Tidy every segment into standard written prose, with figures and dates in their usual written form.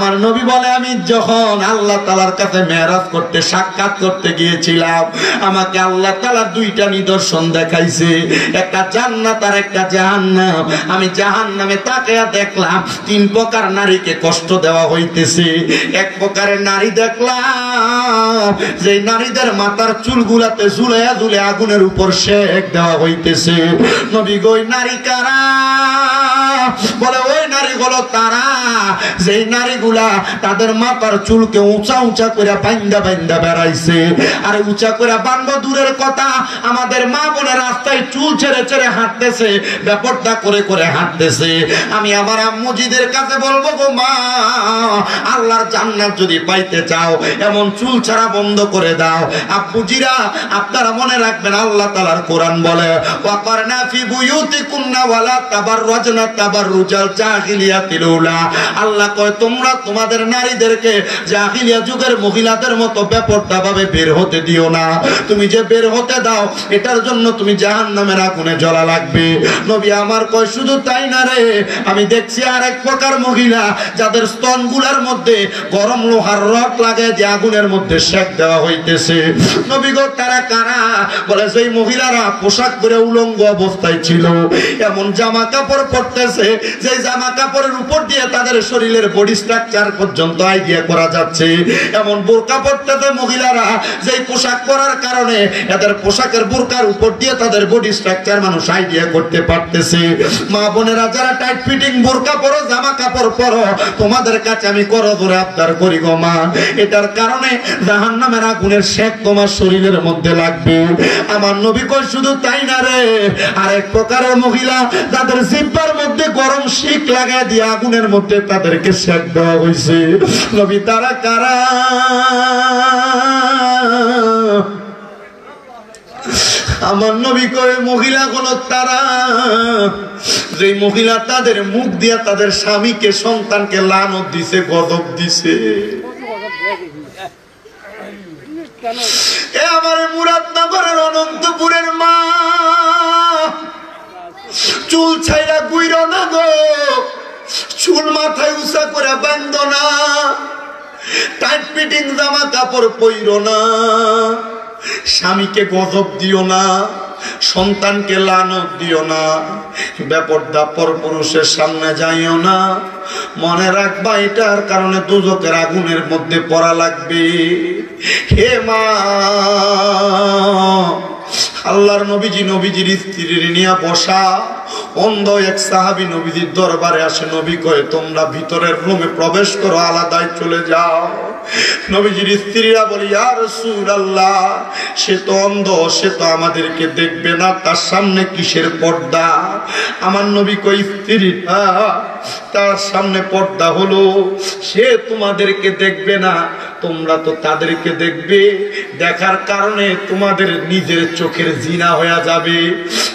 আমার নবী বলে আমি যখন আল্লাহ তাআলার কাছে মেরাজ করতে সাক্ষাৎ করতে গিয়েছিলাম আমাকে আল্লাহ তাআলা দুইটা নিদর্শন দেখাইছে, একটা জান্নাত আর একটা জাহান্নাম। আমি জাহান্নামে তাকিয়ে দেখলাম তিন প্রকার নারীকে কষ্ট দেওয়া হইতেছে। এক প্রকারের নারী দেখলাম যে নারীদের মাথার চুলগুলাতে ঝুলাইয়া ঝুলে আগুনের উপর সেক দেওয়া হইতেছে। নবী গো ওই নারী কারা? বলে ওই নারীগুলো তারা যেই নারীগুলা তাদের মাথার চুলকে উঁচা উঁচা করে বান্ধা বান্ধা বেড়াইছে। আর উঁচা করে বান্ধা দূরের কথা, আমাদের মা বোনের রাস্তায় চুল ছেড়ে ছেড়ে হাঁটতেছে, ব্যাপারটা করে করে হাঁটতেছে। আমি আমার আম্মুজিদের কাছে বলবো গো মা, আল্লাহর জান্নাত যদি পাইতে চাও এমন চুল ছাড়া বন্ধ করে দাও। আব্বুজিরা আপনারা মনে রাখবেন আল্লাহ তাআলার কোরআন বলে ওয়াকারনা ফি বুয়ুতিকুন্না ওয়ালা তাবাররাজনা তাবাররুজাল জাহিলিয়াতিল উলা। আল্লাহ কয় তোমরা তোমাদের নারীদেরকে জাহিলিয়া যুগের মহিলাদের মতো বেপরদা ভাবে বের হতে দিও না। তুমি যে বের হতে দাও এটার জন্য তুমি জাহান্নামের আগুনে জ্বলা লাগবে। নবী আমার কয় শুধু তাই না রে, আমি দেখছি আরেক প্রকার মহিলা যাদের স্তনগুলার মধ্যে গরম লোহার রড লাগায় যে আগুনের মধ্যে সেক দেওয়া হইতেছে। নবী গো তারা কারা? বলে সেই মহিলারা পোশাক পরে উলঙ্গ অবস্থায় ছিল, এমন জামা কাপড় পরতেছে যে জামা কাপড়ের উপর দিয়ে তাদের শরীরের বডি স্ট্রাকচার পর্যন্ত আইডিয়া করা যাচ্ছে। এমন বোরকা পরতেছে মহিলারা যে পোশাক পরার কারণে এদের পোশাকের বোরকার উপর দিয়ে তাদের বডি স্ট্রাকচার মানুষ আইডিয়া করতে পারতেছে। মা বোনেরা যারা টাইট ফিটিং বোরকা পরো জামা কাপড় পরো, তোমাদের কাছে আমি করজোরে আবদার করি গো মা, এটার কারণে জাহান্নামের আগুনের সেক তোমার শরীরের মধ্যে লাগবে। আমার নবী কয় শুধু তাই না রে, আরেক প্রকারের মহিলা তাদের জিহ্বার মধ্যে গরম শিক লাগায় দিয়ে আগুনের মধ্যে তাদেরকে সেক দেওয়া হয়েছে। নবী তারা কারা? আমার নবী কয় মহিলা গুলো তারা যে মহিলা তাদের মুখ দিয়া তাদের স্বামীকে সন্তানকে লানত দিছে, গজব দিছে। এ আমার মুরাদনগরের অনন্তপুরের মা, চুল ছাইরা গুইর না গো, চুল মাথায় উঁচা করে বান্ধ না, টাইট ফিটিং জামা কাপড় পইরো না, স্বামীকে গজব দিও না, সন্তানকে লানত দিও না, বেপরদা পরপুরুষের সামনে যাইও না। মনে রাখবা এটার কারণে দুজকের আগুনের মধ্যে পড়া লাগবে। হে মা, আল্লাহর নবীজি নবীজির স্ত্রীর নিয়ে বসা অন্ধ এক সাহাবী নবীজির দরবারে আসে। নবী কয় তোমরা ভিতরের রুমে প্রবেশ করো, আলাদায় চলে যাও। নবীজির স্ত্রীরা বলে ইয়া রাসূলুল্লাহ, সে তো অন্ধ, সে তো আমাদেরকে দেখবে না, তার সামনে কিসের পর্দা? আমার নবী কয় স্ত্রীরা তার সামনে পর্দা হলো, সে তোমাদেরকে দেখবে না, তোমরা তো তাদেরকে দেখবে। দেখার কারণে তোমাদের নিজের চোখের জিনা হয়ে যাবে।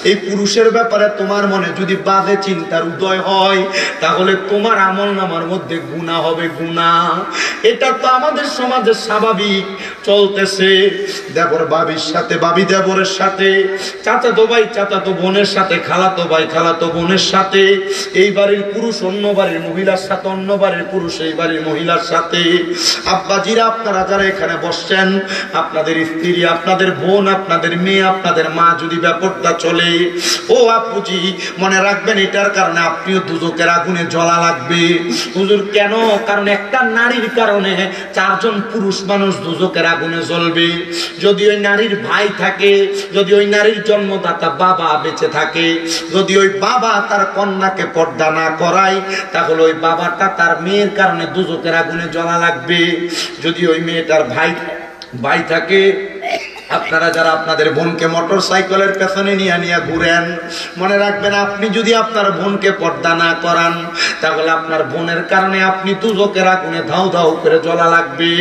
এই পুরুষের ব্যাপারে তোমার মনে যদি বাজে চিন্তার উদয় হয় তাহলে তোমার আমলনামার মধ্যে গুনাহ হবে, গুনাহ। এটা তো আমাদের সমাজে স্বাভাবিক চলতেছে। দেবর বাবির সাথে, বাবি দেবরের সাথে, চাচাতো ভাই চাচাতো বোনের সাথে, খালাতো ভাই খালাতো বোনের সাথে, এই বাড়ির পুরুষ অন্য বাড়ির মহিলার সাথে, অন্য বাড়ির পুরুষ এই বাড়ির মহিলার সাথে। আব্বাজিরা আপনারা যারা এখানে বসছেন, আপনাদের স্ত্রী, আপনাদের বোন, আপনাদের মেয়ে, আপনাদের মা যদি ব্যাপারটা চলে, ও আপুজি মনে রাখবেন এটার কারণে আপনিও দুজকের আগুনে জ্বলা লাগবে। হুজুর কেন? কারণ একটা নারীর কারণে চারজন পুরুষ মানুষ দুজকের আগুনে জ্বলবে। যদি ওই নারীর ভাই থাকে, যদি ওই নারীর জন্মদাতা বাবা বেঁচে থাকে, যদি ওই বাবা তার কন্যাকে পর্দা না করায়, তাহলে ওই বাবাটা তার মেয়ের কারণে দুজকের আগুনে জ্বলা লাগবে। যদি ওই মেয়েটার ভাই থাকে, আপনারা যারা আপনাদের বোনকে মোটর সাইকেলের পেছনে নিয়ে ঘুরেন, মনে রাখবেন আপনি যদি আপনার বোনকে পর্দা না করান তাহলে আপনার বোনের কারণে আপনি দুজকের আগুনে ধাউ ধাউ করে জ্বলা লাগবে।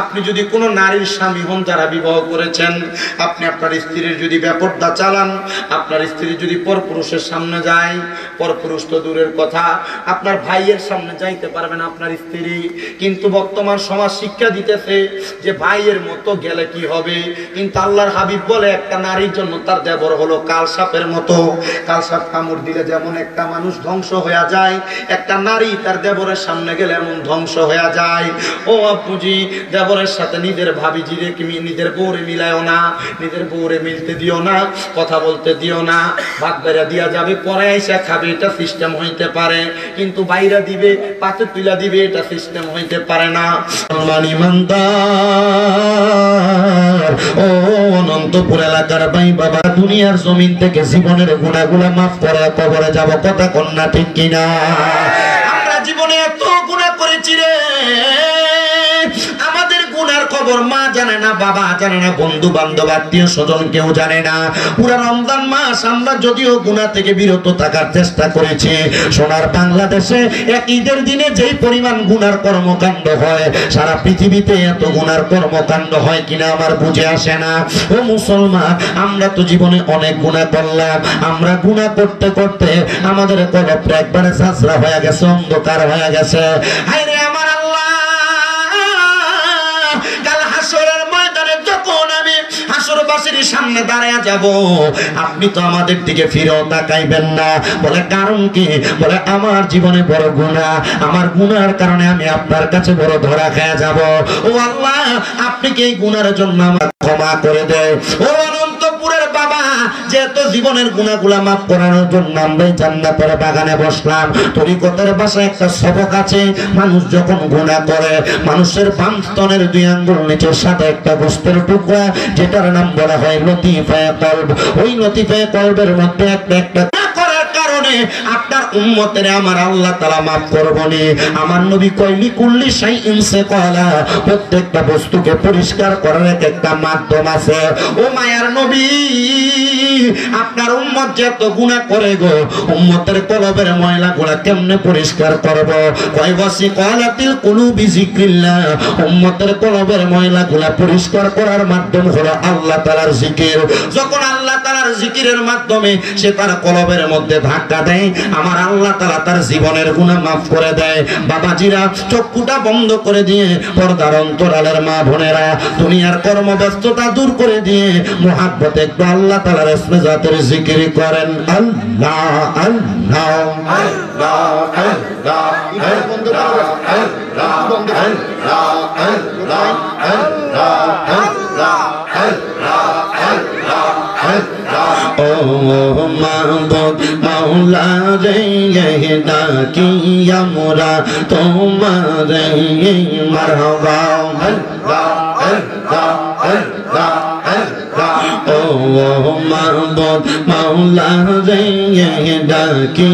আপনি যদি কোনো নারীর স্বামী হন, যারা বিবাহ করেছেন, আপনি আপনার স্ত্রীর যদি বেপর্দা চালান, আপনার স্ত্রী যদি পরপুরুষের সামনে যায়, পরপুরুষ তো দূরের কথা, আপনার ভাইয়ের সামনে যাইতে পারবেন আপনার স্ত্রী। কিন্তু বর্তমান সমাজ শিক্ষা দিতেছে যে ভাইয়ের মতো গেলে কি হবে, কিন্তু আল্লাহর হাবিব বলে একটা নারীর জন্য তার দেবর হলো কাল সাপের মতো। কাল সাপ কামড় দিলে যেমন একটা মানুষ ধ্বংস হয়ে যায়, একটা নারী তার দেবরের সামনে গেলে এমন ধ্বংস হয়ে যায়। ও আপুজি, দেবরের সাথে নিজের ভাবিজিরে কি নিজের বউরে মিলায়ও না, নিজের বউরে মিলতে দিও না, কথা বলতে দিও না। ভাত বেড়া দিয়া যাবে, পরে এসে খাবে, এটা সিস্টেম হইতে পারে, কিন্তু বাইরা দিবে, পাতে তুলা দিবে, এটা সিস্টেম হইতে পারে না। ইমানদার ও অনন্তপুর এলাকার ভাই বাবা, দুনিয়ার জমিন থেকে জীবনের গুনাহগুলো মাফ করে কবরে যাব, কথা কন্যা ঠিক কিনা? আমরা জীবনে এত গুনাহ করেছি রে, আমাদের গুনার খবর মা জানে না, বাবা জানে না, বন্ধু বান্ধব আত্মীয় স্বজন কেউ জানে না। পুরা রমজান মাস আমরা যদিও গুনাহ থেকে বিরত থাকার চেষ্টা করেছি, সোনার বাংলাদেশে এক ঈদের দিনে যেই পরিমাণ গুনার কর্মকাণ্ড হয়, সারা পৃথিবীতে এত গুনার কর্মকাণ্ড হয় কিনা আমার বুঝে আসে না। ও মুসলমান, আমরা তো জীবনে অনেক গুনাহ করলাম, আমরা গুনাহ করতে করতে আমাদের কলবটা একবারে ঝাঁঝরা হয়ে গেছে, অন্ধকার হয়ে গেছে। হায়রে আমার আল্লাহ, কাল হাসরের ময়দানে যখন আমি হাসরবাসীর সামনে দাঁড়ায়া যাব, আপনি তো আমাদের দিকে ফিরেও তাকাইবেন না। বলে কারণ কি? বলে আমার জীবনে বড় গুনাহ, আমার গুনার কারণে আমি আপনার কাছে বড় ধরা খেয়ে যাব। ও আল্লাহ, আপনি কি এই গুনার জন্য আমাকে ক্ষমা করে দেয়? ও অনন্তপুরের বাবা, যেহেতু জীবনের গুনাহগুলা মাফ করানোর জন্য আমরা জান্নাতের বাগানে বসলাম। তরিকতের ভাষায় একটা সবক আছে, মানুষ যখন গুনাহ করে, মানুষের বাম স্তনের দুই আঙ্গুল নিচের সাথে একটা গোস্তের টুকরা, যেটার নাম বলা হয় লতিফায়ে কলব। ওই লতিফায়ে কলবের মধ্যে একটা করার কারণে আপনার উম্মতের আমার আল্লাহ তাআলা মাফ করবনি। আমার নবী কইলি কুল্লি শাইইন সাকালা, প্রত্যেকটা বস্তুকে পরিষ্কার করার একটা মাধ্যম আছে। ও মায়ার নবী, আপনার উম্মত যত গুনাহ করে গো, উম্মতের কলবের ময়লাগুলা কেমনে পরিষ্কার করব? কয় ওয়াসিকালাতিল কুলুবি যিকরিল্লাহ, উম্মতের কলবের ময়লাগুলা পরিষ্কার করার মাধ্যম হলো আল্লাহ তাআলার জিকির। যখন আল্লাহ তাআলার জিকিরের মাধ্যমে সে তার কলবের মধ্যে ধাক্কা দেয়, আমার আল্লাহ তাআলা তার জীবনের গুনাহ মাফ করে দেয়। বাবাজিরা, চক্ষুটা বন্ধ করে দিয়ে, পর্দার অন্তরালের মা বোনেরা, দুনিয়ার কর্মব্যস্ততা দূর করে দিয়ে মুহাব্বতে একটু আল্লাহ তাআলার ইসমে জাতের জিকির করেন। আল্লাহ আল্লাহ আল্লাহ আল্লাহ, ইবাদত বন্ধ করে আল্লাহ বন্ধ আল্লাহ আল্লাহ আল্লাহ আল্লাহ আল্লাহ আল্লাহ। ও মাবুদ মাওলা রে, ডাকি আমরা তোমারে মারহাবা। আল্লাহ আল্লাহ আল্লাহ আল্লাহ। ও মাবুদ মাওলা রে, ডাকি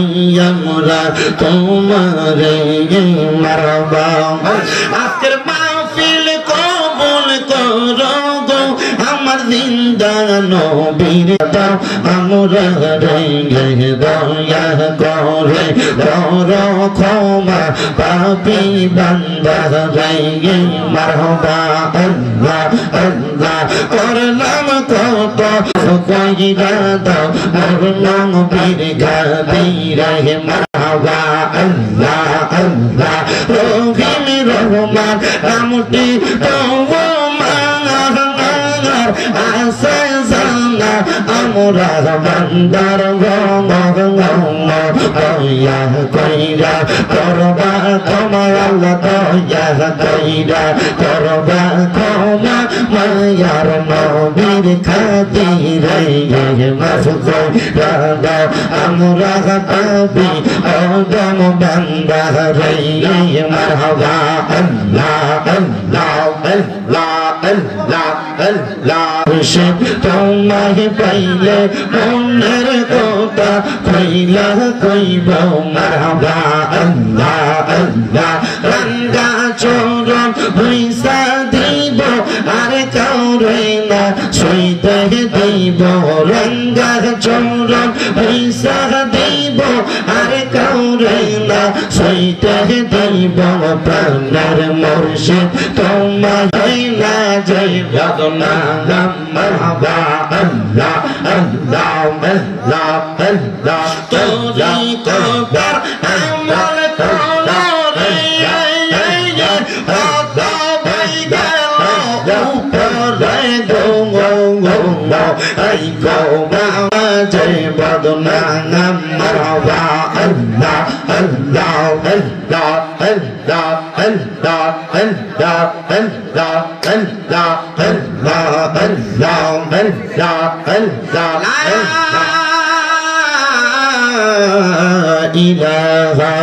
আমরা তোমারে মারহাবা। আজকের মাহফিল কবুল করো গো, আমার জিন্দা নবীর দাও, আমরা রে দয়া করে করো ক্ষমা পাপী বান্দা রে মারহাবা। আল্লাহ আল্লাহ করলাম কত কইরা দাও, মোর নবীর গাদি রে মারহাবা। আল্লাহ আল্লাহ রহিম রহমান নামটি তোমার আছে জানা, আমরা বান্দার দয়া কইরা করবা ক্ষমা, আল্লাহ দয়া কইরা করবা ক্ষমা, মায়ার নবীর খাতিরে মাফ কইরা দাও, আমরা পাপী অদম বান্দা রে মারহাবা। আল্লাহ আল্লাহ আল্লাহ আল্লাহ আল্লাহ। তোমায় পাইলে মনের কথা কইলা কইব মারহাবা। আল্লাহ আল্লাহ রাঙ্গা চরণ হইসা দিব, আর কাউরে না সইতে দিব, রাঙ্গা চরণ হইসা দিব, আর কাউরে না সইতে দিব, প্রাণের মুর্শিদ তোমায় না যাই বেদনা মারহাবা। আল্লাহ আল্লাহ আল্লাহ আল্লাহ। তোরি কবর আমল করো রে, আদা ভাই গেল উপরে গো ইলাহা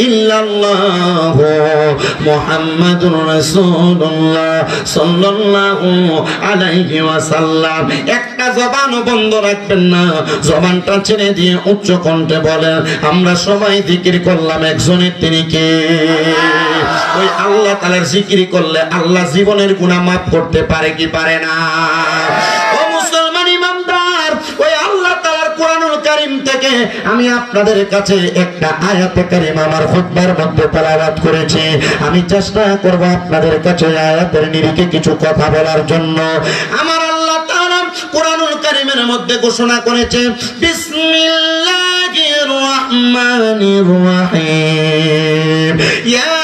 ইল্লাল্লাহু মুহাম্মাদুর রাসূলুল্লাহ সাল্লাল্লাহু আলাইহি ওয়াসাল্লাম। একটা জবানও বন্ধ রাখবেন না, জবানটা ছেড়ে দিয়ে উচ্চ কণ্ঠে বলেন, আমরা সবাই জিকির করলাম একজনের, তিনি কে? ওই আল্লাহ তাআলার জিকির করলে আল্লাহ জীবনের গুনাহ মাফ করতে পারে কি পারে না? ও মুসলমান ইমানদার, ওই আল্লাহ তাআলার কোরআনুল কারীম থেকে আমি আপনাদের কাছে একটা আয়াতে কারিমা আমার খুতবার মধ্যে তেলাওয়াত করেছি। আমি চেষ্টা করব আপনাদের কাছে আয়াতের নিরিখে কিছু কথা বলার জন্য। আমার আল্লাহ তাআলা কোরআনুল কারীমের মধ্যে ঘোষণা করেছে, বিসমিল্লাহির রহমানির রহিম, ইয়া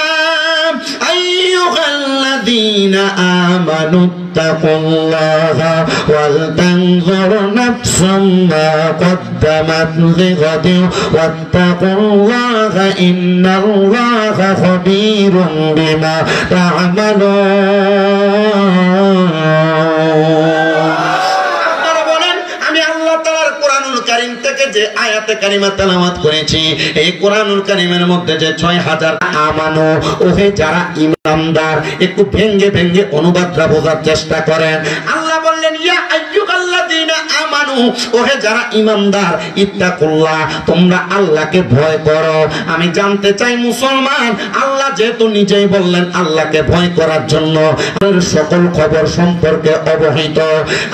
আইয়ুহাল্লাযীনা আমানু তাকুল্লাহা ওয়াল তানজুর নাফসুম মা কদ্দামাত লিগাদিন ওয়াত্তাকুল্লাহা ইন্নাল্লাহা খাবীরুম বিমা তা'মালুন। কারীম থেকে যে আয়াতে কারিমা তেলাওয়াত করেছি, এই কোরআনুল কারীমের মধ্যে যে 6000 আমানু, ওহে যারা ইমানদার, একটু ভেঙ্গে ভেঙ্গে অনুবাদটা বোঝার চেষ্টা করেন। আল্লাহ বললেন, ইয়া আইয়ুহাল্লাযীনা আমানু, ওহে যারা ইমানদার, ইত্তাকুল্লাহ, তোমরা আল্লাহকে ভয় করো। আমি জানতে চাই মুসলমান, আল্লাহ যেহেতু নিজেই বললেন আল্লাহকে ভয় করার জন্য, সকল খবর সম্পর্কে অবহিত।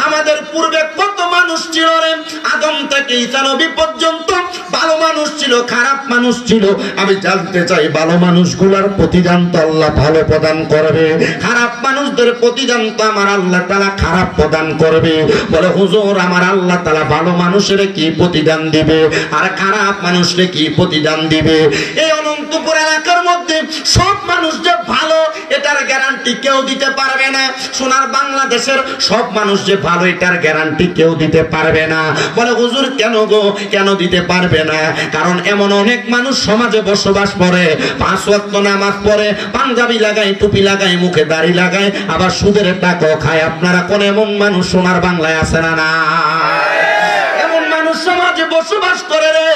আমাদের পূর্বে কত মানুষ ছিল রে, আদম থেকে ঈসা নবী পর্যন্ত ভালো মানুষ ছিল, খারাপ মানুষ ছিল। আমি জানতে চাই ভালো মানুষগুলোর প্রতিদান তো আল্লাহ ভালো প্রদান করবে, খারাপ মানুষদের প্রতিদান তো আমার আল্লাহ তাআলা খারাপ প্রদান করবে। বলে হুজুর, আমার আল্লাহ তাআলা ভালো মানুষের কি প্রতিদান দিবে আর খারাপ মানুষের কি প্রতিদান দিবে? এই অনন্তপুর এলাকার মধ্যে সব মানুষ যে ভালো এটার গ্যারান্টি কেউ দিতে পারবে না। সোনার বাংলাদেশের সব মানুষ যে ভালো এটার গ্যারান্টি কেউ দিতে পারবে না। বলে হুজুর কেন গো, কেন দিতে পারবে না? কারণ এমন অনেক মানুষ সমাজে বসবাস করে, 5 ওয়াক্ত নামাজ পড়ে, পাঞ্জাবি লাগায়, টুপি লাগায়, মুখে দাড়ি লাগায়, আবার সুদের টাকাও খায়। আপনারা কোন এমন মানুষ সোনার বাংলায় আছে না? না, এমন মানুষ সমাজে বসবাস করে রে।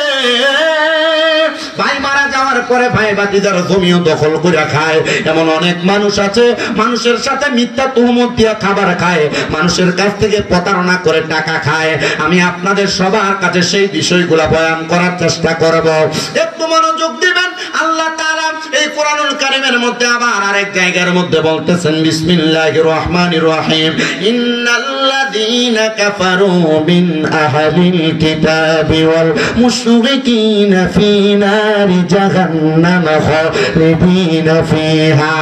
ভাই মারা যাওয়ার পরে ভাই বাতিদার জমিও দখল করে খায়। এমন অনেক মানুষ আছে, মানুষের সাথে মিথ্যা তুহমত দিয়ে খাবার খায়, মানুষের কাছ থেকে প্রতারণা করে টাকা খায়। আমি আপনাদের সবার কাছে সেই বিষয়গুলা বয়ান করার চেষ্টা করব, একটু মনোযোগ দিবেন। আল্লাহ তাআলা এই কোরআনুল কারীমের মধ্যে আবার আরেক জায়গার মধ্যে বলতেছেন, বিসমিল্লাহির রহমানির রহিম, ইন্নাল্লাযীনা কাফারু মিন আহলিল কিতাবি ওয়াল মুশরিকিনা ফী নারি জাহান্নাম খালিদিনা ফিহা।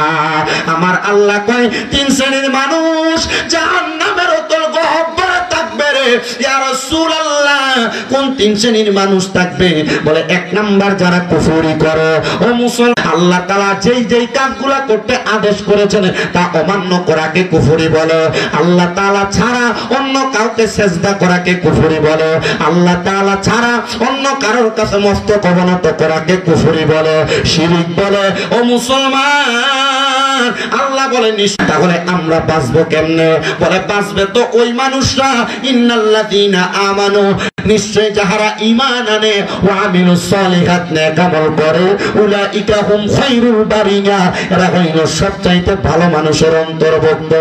আমার আল্লাহ কয় 3 শ্রেণীর মানুষ জাহান্নামের অতল গহ্বরে থাকবে রে। ইয়া রাসূলুল্লাহ, কোন 3 শ্রেণীর মানুষ থাকবে? বলে 1 নাম্বার যারা কুফরি করে। ও মুসলমান, আল্লাহ তাআলা যেই কাজগুলো করতে আদেশ করেছেন তা অমান্য করাকে কুফরি বলে। আল্লাহ তাআলা ছাড়া অন্য কাউকে সিজদা করাকে কুফরি বলে। আল্লাহ তাআলা ছাড়া অন্য কারোর কাছে মস্তক অবনত করাকে কুফরি বলে, শিরক বলে। ও মুসলমান, আল্লাহ বলে তাহলে আমরা বাঁচবো কেমনে? বলে বাঁচবে তো ওই মানুষরা, ইন্নাল্লাযীনা আমানু, নিশ্চয় যাহারা ঈমান আনে, ওয়া আমিলুস সালিহাত, নেক আমল করে, উলাইকা হুম খায়রুল বারিয়া, এরা হইল সবচাইতে ভালো মানুষের অন্তর্ভুক্ত।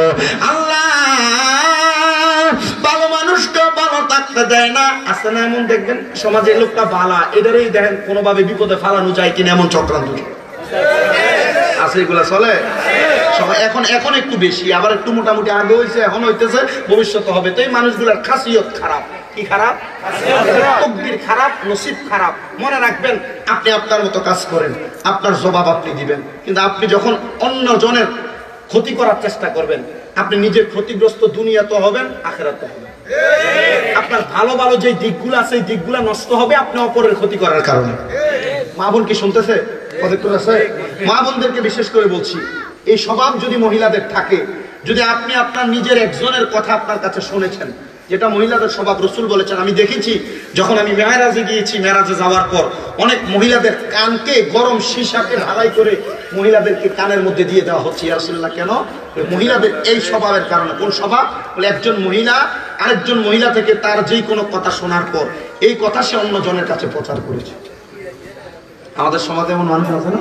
আল্লাহ ভালো মানুষকে ভালো থাকতে দেয় না। আছে না এমন, দেখবেন সমাজে লোকটা ভালো, এদেরই দেখেন কোনোভাবে বিপদে ফালানো যায় কিনা এমন চক্রান্ত আছে, এগুলা চলে এখন একটু বেশি, আবার একটু মোটামুটি আগে হয়েছে, এখন হইতেছে, ভবিষ্যতে হবে। তো এই মানুষগুলার খাসিয়ত খারাপ। কি খারাপ? তকদির খারাপ, নসিব খারাপ। মনে রাখবেন, আপনি আপনার মতো কাজ করেন, আপনার জবাব আপনি দিবেন। কিন্তু আপনি যখন অন্য জনের ক্ষতি করার চেষ্টা করবেন, আপনি নিজে ক্ষতিগ্রস্ত, দুনিয়া তো হবেন, আখিরাত তো হবেন। আপনার ভালো ভালো যে দিকগুলো আছে, এই দিকগুলো নষ্ট হবে আপনি অপরের ক্ষতি করার কারণে। মা বোন কি শুনতেছে? মা বোনদেরকে বিশেষ করে বলছি, এই স্বভাব যদি মহিলাদের থাকে, যদি আপনি আপনার নিজের একজনের কথা আপনার কাছে শুনেছেন, যেটা মহিলাদের স্বভাব, রাসূল বলেছেন, আমি দেখেছি যখন আমি মেরাজে গিয়েছি, মেরাজে যাওয়ার পর অনেক মহিলাদের কানকে গরম সীসাকে ঢালাই করে মহিলাদেরকে কানের মধ্যে দিয়ে দেওয়া হচ্ছে। ইয়া রাসূলুল্লাহ, কেন? মহিলাদের এই স্বভাবের কারণে। কোন স্বভাব? বলে একজন মহিলা আরেকজন মহিলা থেকে তার যেই কোনো কথা শোনার পর এই কথা সে অন্য জনের কাছে প্রচার করেছে। আমাদের সমাজে এমন মানুষ আছে না?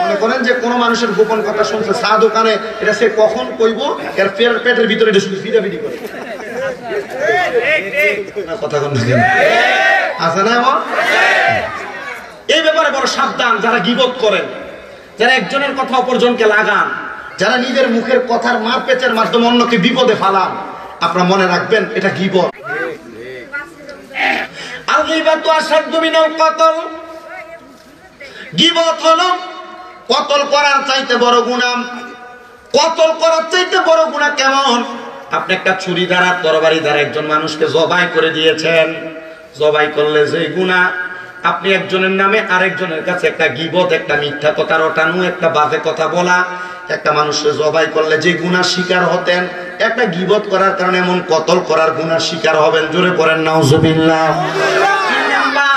মনে করেন যে কোনো মানুষের গোপন কথা শুনছে চা দোকানে, এটা সে কখন কইব এর পেটের ভিতরে এটা শুধু ফিরাফিরি করে কথা কোন আছে না? এমন এই ব্যাপারে বড় সাবধান যারা গীবত করেন, যারা একজনের কথা অপরজনকে লাগান, যারা নিজের মুখের কথার মার পেচের মাধ্যমে অন্যকে বিপদে ফালান, আপনারা মনে রাখবেন এটা গীবত। আল গীবাতু আশাদ্দু মিনাল কতল, গীবত হলো কতল করার চাইতে বড় গুনাহ। কতল করার চাইতে বড় গুনাহ কেমন? আপনি একটা ছুরি দ্বারা তরবারি দ্বারা একজন মানুষকে জবাই করে দিয়েছেন। জবাই করলে যে গুনাহ, আপনি একজনের নামে আরেকজনের কাছে একটা গীবত, একটা মিথ্যা কথা রটানো, একটা বাজে কথা বলা, একটা মানুষকে জবাই করলে যে গুনাহ শিকার হতেন, একটা গীবত করার কারণে এমন কতল করার গুনাহ শিকার হবেন। জোরে পড়েন নাউজুবিল্লাহ।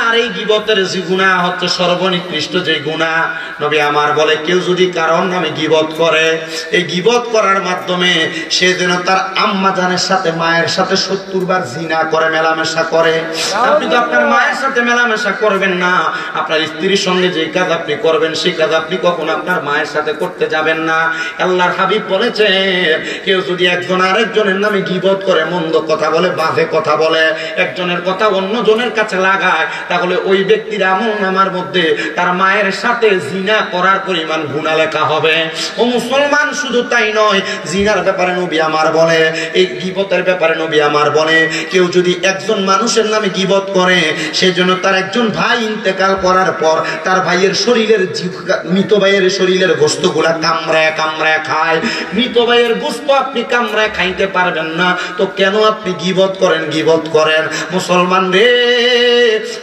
আর এই গীবতের যে গুনাহ হচ্ছে সর্বনিকৃষ্ট যে গুনাহ। নবী আমার বলে কেউ যদি কারণ নামে গীবত করে, এই গীবত করার মাধ্যমে সে যেন তার আম্মা জানের সাথে মায়ের সাথে 70 বার জিনা করে, মেলামেশা করে। আপনি তো আপনার মায়ের সাথে মেলামেশা করবেন না, আপনার স্ত্রীর সঙ্গে যে কাজ আপনি করবেন সেই কাজ আপনি কখনো আপনার মায়ের সাথে করতে যাবেন না। আল্লাহর হাবিব বলেছেন কেউ যদি একজন আরেকজনের নামে গীবত করে, মন্দ কথা বলে, বাজে কথা বলে, একজনের কথা অন্য জনের কাছে লাগায়, তাহলে ওই ব্যক্তির আমলনামার মধ্যে তার মায়ের সাথে জিনা করার পরিমাণ গুনাহ লেখা হবে। ও মুসলমান, শুধু তাই নয়, জিনার ব্যাপারে নবী আমার বলে, এই গীবতের ব্যাপারে নবী আমার বলে, কেউ যদি একজন মানুষের নামে গীবত করে, সেজন্য তার একজন ভাই ইন্তেকাল করার পর তার ভাইয়ের শরীরের মৃত ভাইয়ের শরীরের গোশতগুলা কামড়ায় কামড়ায় খায়। মৃত ভাইয়ের গোশত আপনি কামড়ায় খাইতে পারবেন না, তো কেন আপনি গীবত করেন? গীবত করেন। মুসলমান রে,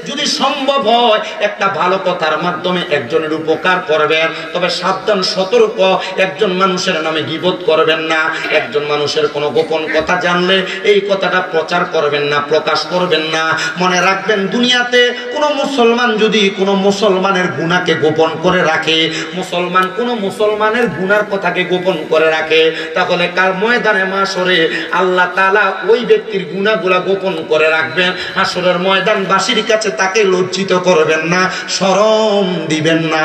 যদি সম্ভব হয় একটা ভালো কথার মাধ্যমে একজনের উপকার করবেন, তবে সাবধান, সতর্ক, একজন মানুষের নামে গীবত করবেন না। একজন মানুষের কোনো গোপন কথা জানলে এই কথাটা প্রচার করবেন না, প্রকাশ করবেন না। মনে রাখবেন, দুনিয়াতে কোনো মুসলমান যদি কোনো মুসলমানের গুনাহকে গোপন করে রাখে, মুসলমান কোনো মুসলমানের গুনার কথাকে গোপন করে রাখে, তাহলে কাল ময়দানে মাশরে আল্লাহ তাআলা ওই ব্যক্তির গুনাহগুলা গোপন করে রাখবেন। হাশরের ময়দানবাসীর কাছে তাকে লজ্জিত করবেন না, শরম দিবেন না।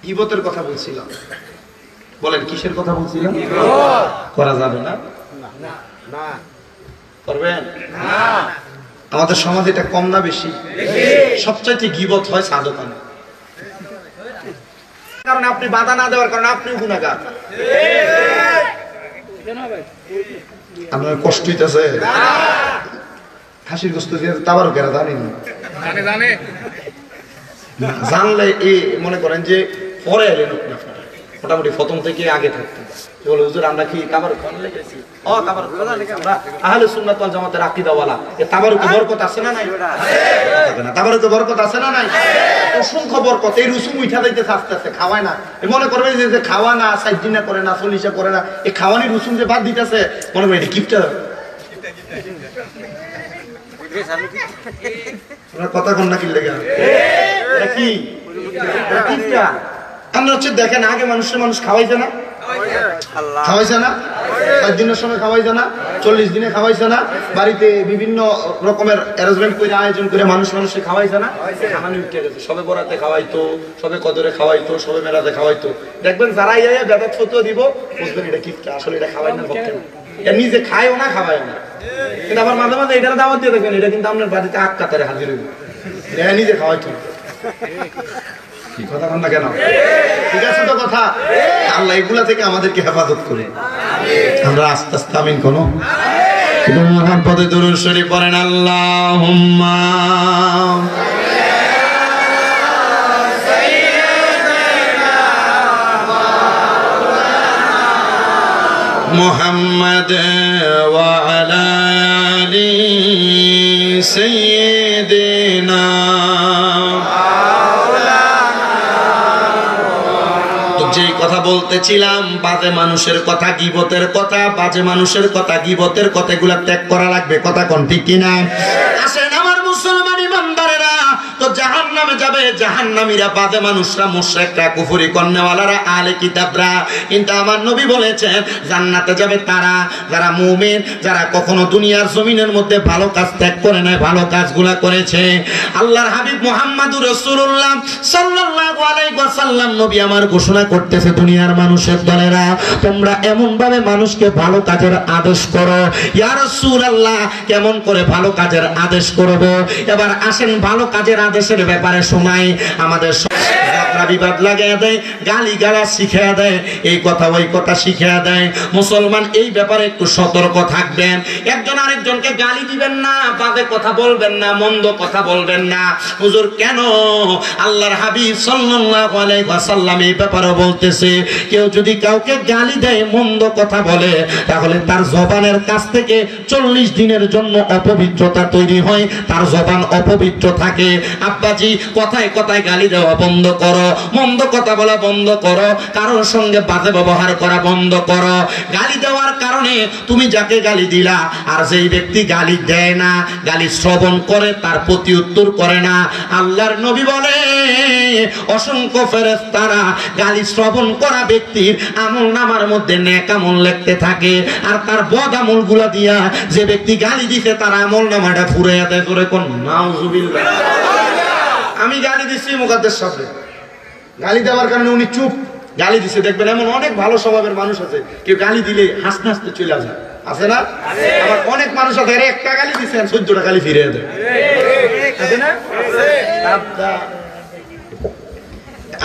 গীবতের কথা বলছিলাম, বলেন কিসের কথা বলছিলাম? করা যাবে না? করবেন না? আমাদের সমাজে এটা কম না বেশি? সবচাইতে গীবত হয় চা দোকানে। কারণ আপনি বাধা না দেওয়ার কারণে আপনিও গুনাহগার। আপনার কষ্ট হইতেছে? খাসির গোশত দিয়ে তাবারুকেরা জানেন না? জানলে এই মনে করেন যে পরে এলেন আপনি, মোটামুটি প্রথম থেকে আগে থাকতেন। বলে হুজুর আমরা কি তাবারুক লেগেছি? ও তাবারুক আমরা আহলে সুন্নাত ওয়াল জামাতের আকীদাওয়ালা। এই তাবারুকে বরকত আছে না নাই? না, তাবারুকে বরকত আছে না নাই? অসংখ্য বরকত। এই রুসুম উঠা দিতে আস্তে আস্তে খাওয়ায় না। মনে করবেন যে খাওয়া না, 60 দিন করে না, 40 করে না, এই খাওয়ানি রুসুম যে বাদ দিতেছে, মনে করেন এটা কিপটা। কথা কন না কি লেগে কি কিপটা? আমরা হচ্ছে দেখেন আগে মানুষ খাওয়াইছে না? খাওয়াইছে না? 5 দিনের সময় খাওয়াইছে না? 40 দিনে খাওয়াইছে না? বাড়িতে বিভিন্ন রকমের অ্যারেঞ্জমেন্ট করে আয়োজন করে মানুষকে খাওয়াইছে না? খাওয়ানি উঠে গেছে। সবে বরাতে খাওয়াইতো, সবে কদরে খাওয়াইতো, সবে মেলাতে খাওয়াইতো। দেখবেন যারা বেদাত ফতোয়া দিব, বুঝবেন এটা কিপটা, আসলে এটা খাওয়াই না, ভক্ত না, নিজে খায়ও না, খাওয়ায়ও না। কিন্তু আবার মাঝে মাঝে এটার দাওয়াত দিয়ে দেখবেন এটা কিন্তু আপনার বাড়িতে আগ কাতারে হাজির হইব, এটা নিজে খাওয়াইতো। কি কথা কন না কেন? ঠিক আছে তো কথা? আল্লাহ এগুলা থেকে আমাদেরকে হেফাজত করে। আমরা আস্তে আস্তে আমিন কোন মহাপদে দুরূদ শরীফ পড়েন। আল্লাহুম্মা মুহাম্মাদ ওয়া আলা আলি সাইয়্যিদিনা। যে কথা বলতেছিলাম, বাজে মানুষের কথা, গীবতের কথা, বাজে মানুষের কথা, গীবতের কথাগুলো ত্যাগ করা লাগবে। কথা কোন ঠিক কিনা? আসেন আমার মুসলমান ইমানদারেরা, তো জাহান্নামে জাহান্নামে যাবে জাহান্নামীরা, বাদে মানুষরা, মুশরিকরা, কুফরি কর্নেওয়ালারা, আহলে কিতাবরা। কিন্তু আমার নবী বলেছেন জান্নাতে যাবে তারা যারা মুমিন, যারা কখনো দুনিয়ার জমিনের মধ্যে ভালো কাজ ত্যাগ করে নাই, ভালো কাজগুলা করেছে। আল্লাহর হাবিব মুহাম্মদুর রাসূলুল্লাহ সাল্লাল্লাহু আলাইহি ওয়াসাল্লাম নবী আমার ঘোষণা করতেছে, দুনিয়ার মানুষের দলেরা তোমরা এমন ভাবে মানুষকে ভালো কাজের আদেশ করো। ইয়া রাসূলুল্লাহ, কেমন করে ভালো কাজের আদেশ করব? এবার আসেন ভালো কাজের আদেশের ব্যাপারে শোনাই। আমাদের বিবাদ লাগিয়ে দেয়, গালি গালাজ শিখিয়ে দেয়, এই কথা ওই কথা শিখিয়ে দেয়। মুসলমান এই ব্যাপারে একটু সতর্ক থাকবেন। একজন আরেকজনকে গালি দিবেন না, বাজে কথা বলবেন না, মন্দ কথা বলবেন না। হুজুর কেন? আল্লাহর হাবিব সাল্লাল্লাহু আলাইহি ওয়াসাল্লাম এই ব্যাপারে বলতেছে, কেউ যদি কাউকে গালি দেয়, মন্দ কথা বলে, তাহলে তার জবানের কাছ থেকে 40 দিনের জন্য অপবিত্রতা তৈরি হয়, তার জবান অপবিত্র থাকে। আব্বাজি কথায় কথায় গালি দেওয়া বন্ধ করো, মন্দ কথা বলা বন্ধ করো, কারোর সঙ্গে বাজে ব্যবহার করা বন্ধ করো। গালি দেওয়ার কারণে তুমি যাকে গালি দিলা, আর যেই ব্যক্তি গালি দেয় না, গালি শ্রবণ করে, তার প্রতি উত্তর করে না, আল্লাহর নবী বলে অসংখ্য ফেরেশতারা গালি শ্রবণ করা ব্যক্তির আমল নামার মধ্যে নেক আমল লিখতে থাকে, আর তার বদ আমল গুলা দিয়া যে ব্যক্তি গালি দিছে তার আমল নামাটা ফুরাইয়া দেয়। করে কোন নাউজুবিল্লাহ। আমি গালি দিচ্ছি মুকাদ্দাস সাহেব, গালি দেওয়ার কারণে উনি চুপ, গালি দিছে। দেখবেন এমন অনেক ভালো স্বভাবের মানুষ আছে, কেউ গালি দিলে হাসতে হাসতে চলে যায়, আছে না? আবার অনেক মানুষ আছে একটা গালি দিচ্ছেন 14টা গালি ফিরিয়ে দেয়, আছে না?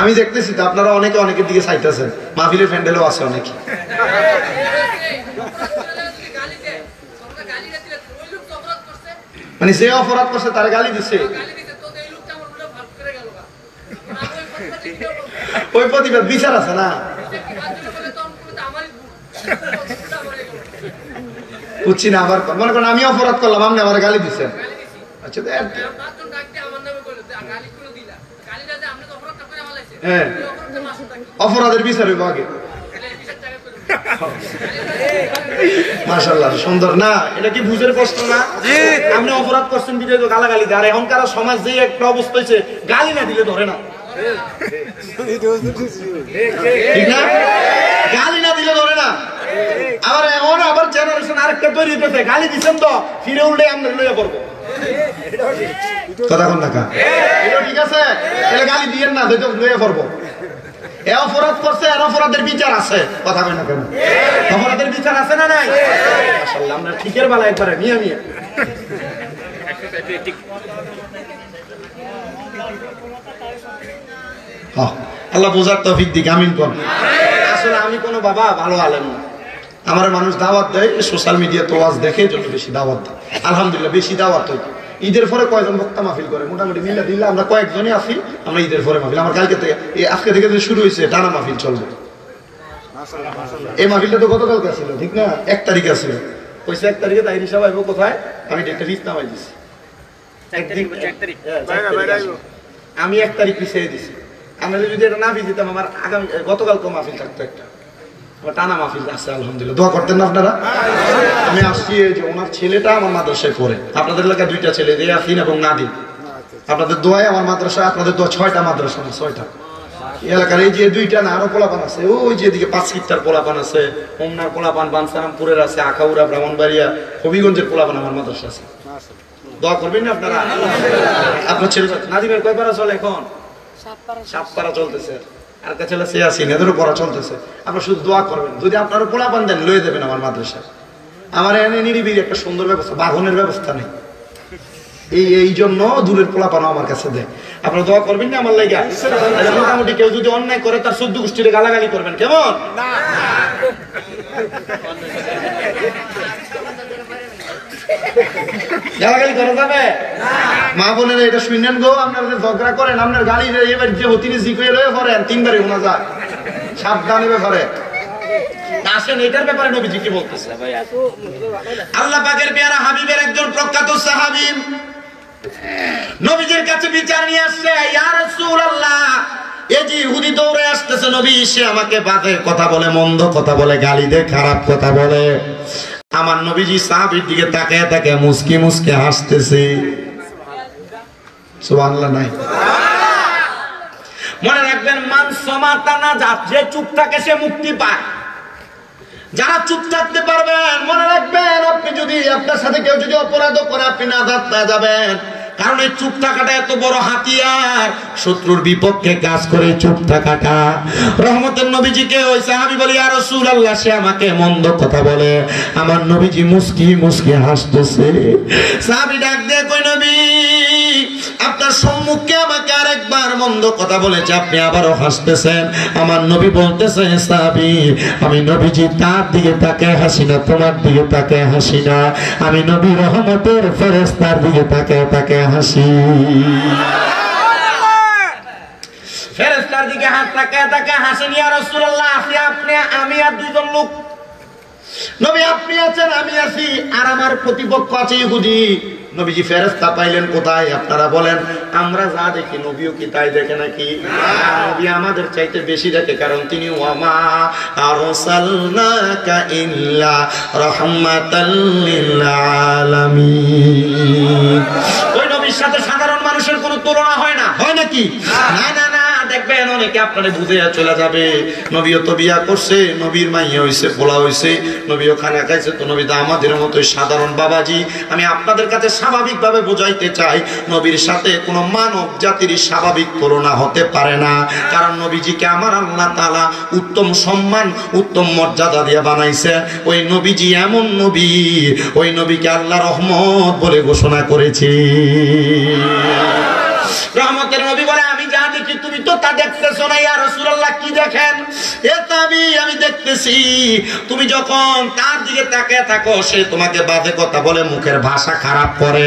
আমি দেখতেছি তো আপনারা অনেকে অনেকের দিকে চাইতেছেন, মাহফিলের প্যান্ডেলও আছে অনেকে। মানে যে অপরাধ করছে তারা গালি দিচ্ছে, ওই প্রতিবাদ বিচার আছে না? বুঝছি না। আবার মনে করেন আমি অপরাধ করলাম, আপনি আমার গালি দিচ্ছেন, আচ্ছা হ্যাঁ, অপরাধের বিচার হইব আগে। মাশাআল্লাহ, সুন্দর না? এটা কি বুঝের প্রশ্ন না? আপনি অপরাধ করছেন বিদায় তো গালাগালি দেয়। আর এখনকার সমাজ যে একটা অবস্থা হয়েছে, গালি না দিলে ধরে না, ঠিক না? গালি না দিলে ধরে না। আবার এখন আবার জেনারেশন আরেকটা তৈরি হইতেছে, গালি দিচ্ছেন তো ফিরে উল্টে আমরা লইয়া পড়বো। কথা কোন টাকা এটা ঠিক আছে, তাহলে গালি দিয়েন না, লইয়া পড়বো। এ অপরাধ করছে, এর অপরাধের বিচার আছে। কথা কই না কেন? অপরাধের বিচার আছে না নাই? মাশাআল্লাহ, আমরা ঠিকের বেলা একবারে মিয়া মিয়া। আল্লাহ বোঝার তৌফিক দিক, আমিন কোন। আসলে আমি কোনো বাবা ভালো আলেম না, আমার মানুষ দাওয়াত দেয়, সোশ্যাল মিডিয়াতে ওয়াজ দেখে জন্য বেশি দাওয়াত দেয়। আলহামদুলিল্লাহ বেশি দাওয়াত হয়। ঈদের পরে কয়জন বক্তা মাহফিল করে, মোটামুটি মিলে দিলে আমরা কয়েকজনই আছি। আমরা ঈদের পরে মাহফিল, আমার কালকে থেকে আজকে থেকে যে শুরু হয়েছে টানা মাহফিল চলবে। এই মাহফিলটা তো গতকালকে ছিল, ঠিক না? 1 তারিখে ছিল, কইছে 1 তারিখে তাই হিসাব আইব কোথায়? আমি একটা লিস্ট নামাই দিছি, আমি 1 তারিখ পিছিয়ে দিছি। আমরা যদি এটা না দিতাম, আমার আগামী গতকালকে মাহফিল থাকতো একটা, টানা মাহফিল আছে। আলহামদুলিল্লাহ, দোয়া করতেন না আপনারা? আমি আসছি যে ওনার ছেলেটা আমার মাদ্রাসায় পড়ে, আপনাদের এলাকায় 2টা ছেলে, ইয়াসিন এবং নাদিম। আপনাদের দোয়ায় আমার মাদ্রাসায়, আপনাদের দোয়া 6টা মাদ্রাসা না 6টা এলাকার। এই যে 2টা না, আরো পোলাপান আছে, ওই যে এদিকে 5 কিত্তার পোলাপান আছে, হোমনার পোলাপান, বানসারামপুরের আছে, আখাউড়া, ব্রাহ্মণবাড়িয়া, হবিগঞ্জের পোলাপান আমার মাদ্রাসা আছে। দোয়া করবেন না আপনারা? আপনার ছেলে নাদিমের কয় পারা চলে এখন? 7 পারা চলতেছে, আর কাছে ইয়াসিন, এদেরও পড়া চলতেছে। আপনারা শুধু দোয়া করবেন, যদি আপনারা পোলাপান দেন লয়ে দেবেন আমার মাদ্রাসায়। আমার এখানে নিরিবিলি একটা সুন্দর ব্যবস্থা, বাহনের ব্যবস্থা নেই, এই জন্য দূরের পোলাপান আমার কাছে দেয়। আপনারা দোয়া করবেন না আমার লাগা? মোটামুটি কেউ যদি অন্যায় করে তার 14 গোষ্ঠীরে গালাগালি করবেন, কেমন? গালাগালি করা যাবে? মা বোনেরা এটা শুনেন গো, আপনারা ঝগড়া করেন, আপনার গালি এবার যে হতিনি জিকুয়ে লয়ে পড়েন, 3 বারে শোনা যায়, সাবধানে ব্যাপারে আসেন। এটার ব্যাপারে নবীজি কি বলতেছে? আল্লাহ পাকের পেয়ারা হাবিবের একজন প্রখ্যাত সাহাবী নবীজির কাছে বিচার নিয়ে আসছে, ইয়া রাসূলুল্লাহ, এই যে ইহুদি দৌড়ে আসতেছে, নবী সে আমাকে বাজে কথা বলে, মন্দ কথা বলে, গালি দেয়, খারাপ কথা বলে। আমার নবীজি সাহাবীর দিকে তাকায় তাকায় মুস্কি মুস্কি হাসতেছে। সুবহানাল্লাহ নাই? মনে রাখবেন, মান সমাতা নাজাত, যে চুপ থাকে সে মুক্তি পায়। যারা চুপ থাকতে পারবেন, মনে রাখবেন, আপনি যদি আপনার সাথে কেউ যদি অপরাধ করে আপনি নাজাত পেয়ে যাবেন। কারণ এই চুপ থাকাটা এত বড় হাতিয়ার, শত্রুর বিপক্ষে কাজ করে চুপ থাকাটা। রহমতের নবীজিকে ওই সাহাবী বলে, ইয়া রাসূলুল্লাহ, সে আমাকে মন্দ কথা বলে। আমার নবীজি মুস্কি মুস্কি হাসতেছে। সাহাবী ডাক দিয়ে কই, নবী, আপনার সম্মুখে আমাকে আরেকবার মন্দ কথা বলেছে, আপনি আবারও হাসতেছেন। আমার নবী বলতেছে, সাহাবী, আমি নবীজি তার দিকে তাকায় হাসি না, তোমার দিকে তাকায় হাসি না, আমি নবী রহমতের ফেরেশতার দিকে তাকায় তাকায় হাসি। ফেরেশতার দিকে হাত তাকায় তাকায় হাসেন। ইয়া রাসূলুল্লাহ, আপনি আমি আর দুইজন লোক, নবী আপনি আছেন, আমি আছি, আর আমার প্রতিপক্ষ আছে ইহুদি। নবীজি ফেরেশতা পাইলেন কোথায়? আপনারা বলেন। আমরা যা দেখি নবীও কি তাই দেখে নাকি? নবী আমাদের চাইতে বেশি দেখে, কারণ তিনি ওয়ামা আরসালনাকা ইল্লা রাহমাতাল লিল আলামিন। ওই নবীর সাথে সাধারণ মানুষের কোনো তুলনা হয় না, হয় নাকি? না না না, দেখবেন অনেকে আপনারে বুঝে চলে যাবে, নবীও তো বিয়া করছে, নবীর মাইয়া হইছে, পোলা হইছে, নবীও খানা খাইছে, তো নবী তো আমাদের মতোই সাধারণ বাবাজি। আমি আপনাদের কাছে স্বাভাবিকভাবে বোঝাইতে চাই, নবীর সাথে কোনো মানব জাতির স্বাভাবিক তুলনা হতে পারে না। কারণ নবীজিকে আমার আল্লাহ তাআলা উত্তম সম্মান, উত্তম মর্যাদা দিয়ে বানাইছে। ওই নবীজি এমন নবী, ওই নবীকে আল্লাহ রহমত বলে ঘোষণা করেছে। রহমতের নবী বলে, আমি যা দেখি তুমি তো তা দেখতেছো না। ইয়া রাসূলুল্লাহ, কি দেখেন? এ তাবি, আমি দেখতেছি তুমি যখন তার দিকে তাকিয়ে থাকো, সে তোমাকে বাজে কথা বলে, মুখের ভাষা খারাপ করে।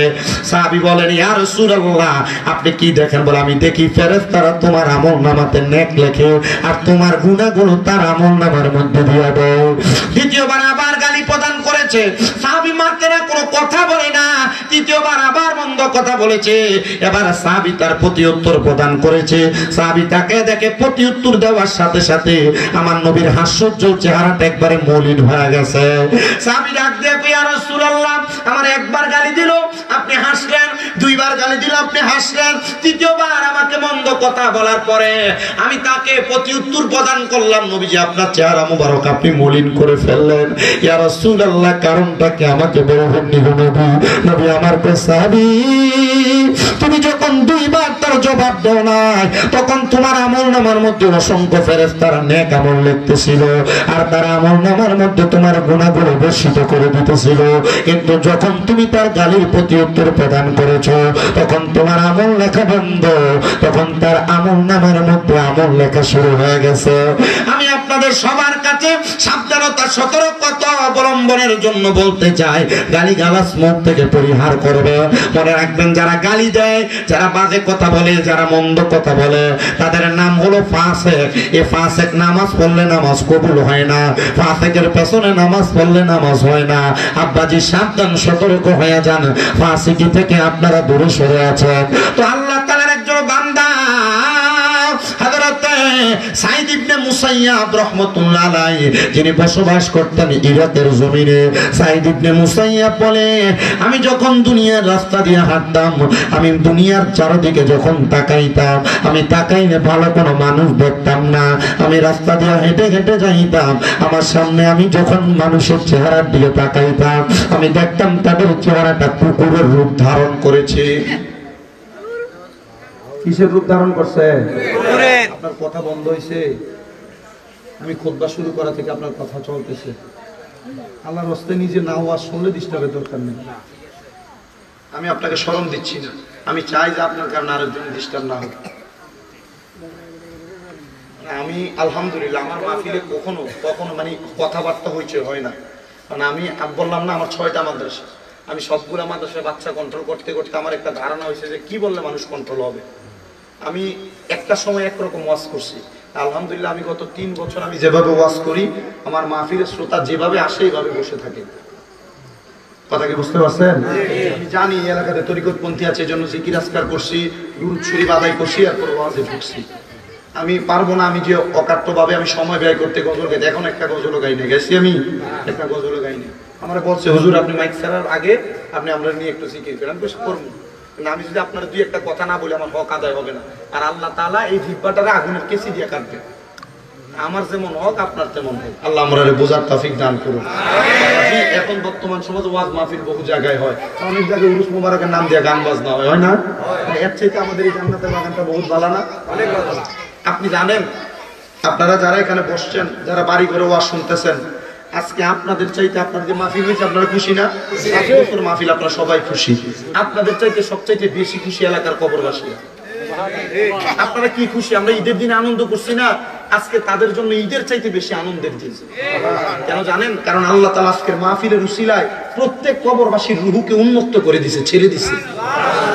সাহাবী বলেন, ইয়া রাসূলুল্লাহ, আপনি কি দেখেন? বলে, আমি দেখি ফেরেশতারা তোমার আমলনামাতে নেক লেখে, আর তোমার গুনাহগুলো তার আমলনামার মধ্যে দিয়ে দেয়। দ্বিতীয়বার আবার গালি প্রদান করেছে। সাহাবী মারতে না, কোনো কথা বলে না। তৃতীয়বার আবার মন্দ কথা বলেছে। এবার সাহাবী তার প্রতি উত্তর প্রদান করেছে। সাহাবী তাকে দেখে প্রতি উত্তর দেওয়ার সাথে সাথে আমার নবীর হাস্যোজ্জ্বল চেহারাটা একবারে মলিন হয়ে গেছে। সাহাবী ডাক দিয়ে, ইয়া রাসূলুল্লাহ, আমার একবার গালি দিল, আপনি হাসলেন, দুইবার গালি দিল, আপনি হাসলেন, তৃতীয়বার আমাকে মন্দ কথা বলার পরে আমি তাকে প্রতি উত্তর প্রদান করলাম। নবীজি, আপনার চেহারা মোবারক আপনি মলিন করে ফেললেন। ইয়া রাসূলুল্লাহ, কারণটা কি আমাকে বলবেন? নবী নবী আমার সাহাবী, তুমি যখন দুইবার তার জবাব দাও নাই, তখন তোমার আমলনামার মধ্যে অসংখ্য ফেরেশতারা নেক আমল লিখতেছিল, আর তার আমলনামার মধ্যে তোমার গুনাহগুলো বর্ষিত করে দিতেছিল। কিন্তু যখন তুমি তার গালির প্রতি উত্তর প্রদান করেছো, তখন তোমার আমল লেখা বন্ধ, তখন তার আমলনামার মধ্যে আমল লেখা শুরু হয়ে গেছে। আমি আপনাদের সবার কাছে সাবধানতা, সতর্কতা অবলম্বনের জন্য বলতে চাই, গালিগালাজ মুখ থেকে পরিহার করবে। মনে রাখবেন, যারা গালি দেয়, যারা বাজে কথা বলে, যারা মন্দ কথা বলে, তাদের নাম হলো ফাসেক। এই ফাসেক নামাজ পড়লে নামাজ কবুল হয় না, ফাসেকের পেছনে নামাজ পড়লে নামাজ হয় না। আব্বাজি সাবধান, সতর্ক হয়ে যান, ফাসিকি থেকে আপনারা দূরে সরে আছেন। তো আল্লাহ তাআলার একজন বান্দা হযরত সাঈদ ইবনে মুসাইয়াব রাহমাতুল্লাহ আলাইহি, যিনি বসবাস করতেন ইরাকের জমিনে। সাঈদ ইবনে মুসাইয়াব বলে, আমি যখন দুনিয়ার রাস্তা দিয়ে হাঁটতাম, আমি দুনিয়ার চারদিকে যখন তাকাইতাম, আমি তাকাইলে ভালো কোনো মানুষ দেখতাম না। আমি রাস্তা দিয়ে হেঁটে হেঁটে যাইতাম, আমার সামনে আমি যখন মানুষের চেহারার দিকে তাকাইতাম, আমি দেখতাম তাদের চেহারাটা কুকুরের রূপ ধারণ করেছে। কিসের রূপ ধারণ করছে? আপনার কথা বন্ধ হয়েছে, আমি খুতবা শুরু করা থেকে আপনার কথা চলতেছে। আল্লাহর রাস্তায় নিজে না ওয়াজ শুনলে ডিস্টার্বের দরকার নেই। আমি আপনাকে শরম দিচ্ছি না, আমি চাই যে আপনার কারণে আরেকজন ডিস্টার্ব না হোক। আমি আলহামদুলিল্লাহ আমার মাহফিলে কখনো কখনো মানে কথাবার্তা হইছে হয় না। কারণ আমি বললাম না, আমার 6টা মাদ্রাসা, আমি সবগুলো মাদ্রাসায় বাচ্চা কন্ট্রোল করতে করতে আমার একটা ধারণা হয়েছে যে কি বললে মানুষ কন্ট্রোল হবে। আমি একটা সময় একরকম ওয়াজ করছি, আলহামদুলিল্লাহ আমি গত 3 বছর আমি যেভাবে ওয়াজ করি, আমার মাহফিলের শ্রোতা যেভাবে আসে এইভাবে বসে থাকে। কথা কি বুঝতে পারছেন? আমি জানি এলাকাতে তরিকতপন্থী আছে, জন্য জিকির আজকার করছি, দুরূদ শরীফ আদায় করছি, এরপর ওয়াজে ঢুকছি। আমি পারবো না, আমি যে অকাট্যভাবে আমি সময় ব্যয় করতে গজল গাইতে, এখন একটা গজলও গাই না, গেছি আমি একটা গজলও গাই না। আমার বলছে, হুজুর আপনি মাইক ছাড়ার আগে আপনি আমরা নিয়ে একটু জিকির করেন, বেশ করবো। আমি যদি আপনার দুই একটা কথা না বলি আমার হক আদায় হবে না। আর আল্লাহ তাআলা এই জিহ্বাটারে আগুনের কেসি দিয়ে কাটবে। আমার যেমন হক আপনার তেমন হক। আল্লাহ আমারে বোঝার তৌফিক দান করুন। এখন বর্তমান সমাজে ওয়াজ মাহফিল বহু জায়গায় হয়, অনেক জায়গায় উরুস মুবারকের নাম দিয়ে গান বাজনা হয় না? এর চাইতে আমাদের এই জান্নাতের বাগানটা বহুত ভালো না? অনেক ভালো। আপনি জানেন, আপনারা যারা এখানে বসছেন, যারা বাড়ি করে ওয়াজ শুনতেছেন, আজকে আপনাদের চাইতে আপনার যে মাহফিল হয়েছে আপনারা খুশি না? 1 বছর মাহফিল আপনারা সবাই খুশি। আপনাদের চাইতে সবচাইতে বেশি খুশি এলাকার কবরবাসীরা। আপনারা কি খুশি? আমরা ঈদের দিনে আনন্দ করছি না, আজকে তাদের জন্য ঈদের চাইতে বেশি আনন্দের দিন। কেন জানেন? কারণ আল্লাহ তাআলা আজকের মাহফিলের উসিলায় প্রত্যেক কবরবাসীর রুহুকে উন্মুক্ত করে দিয়েছে, ছেড়ে দিয়েছে।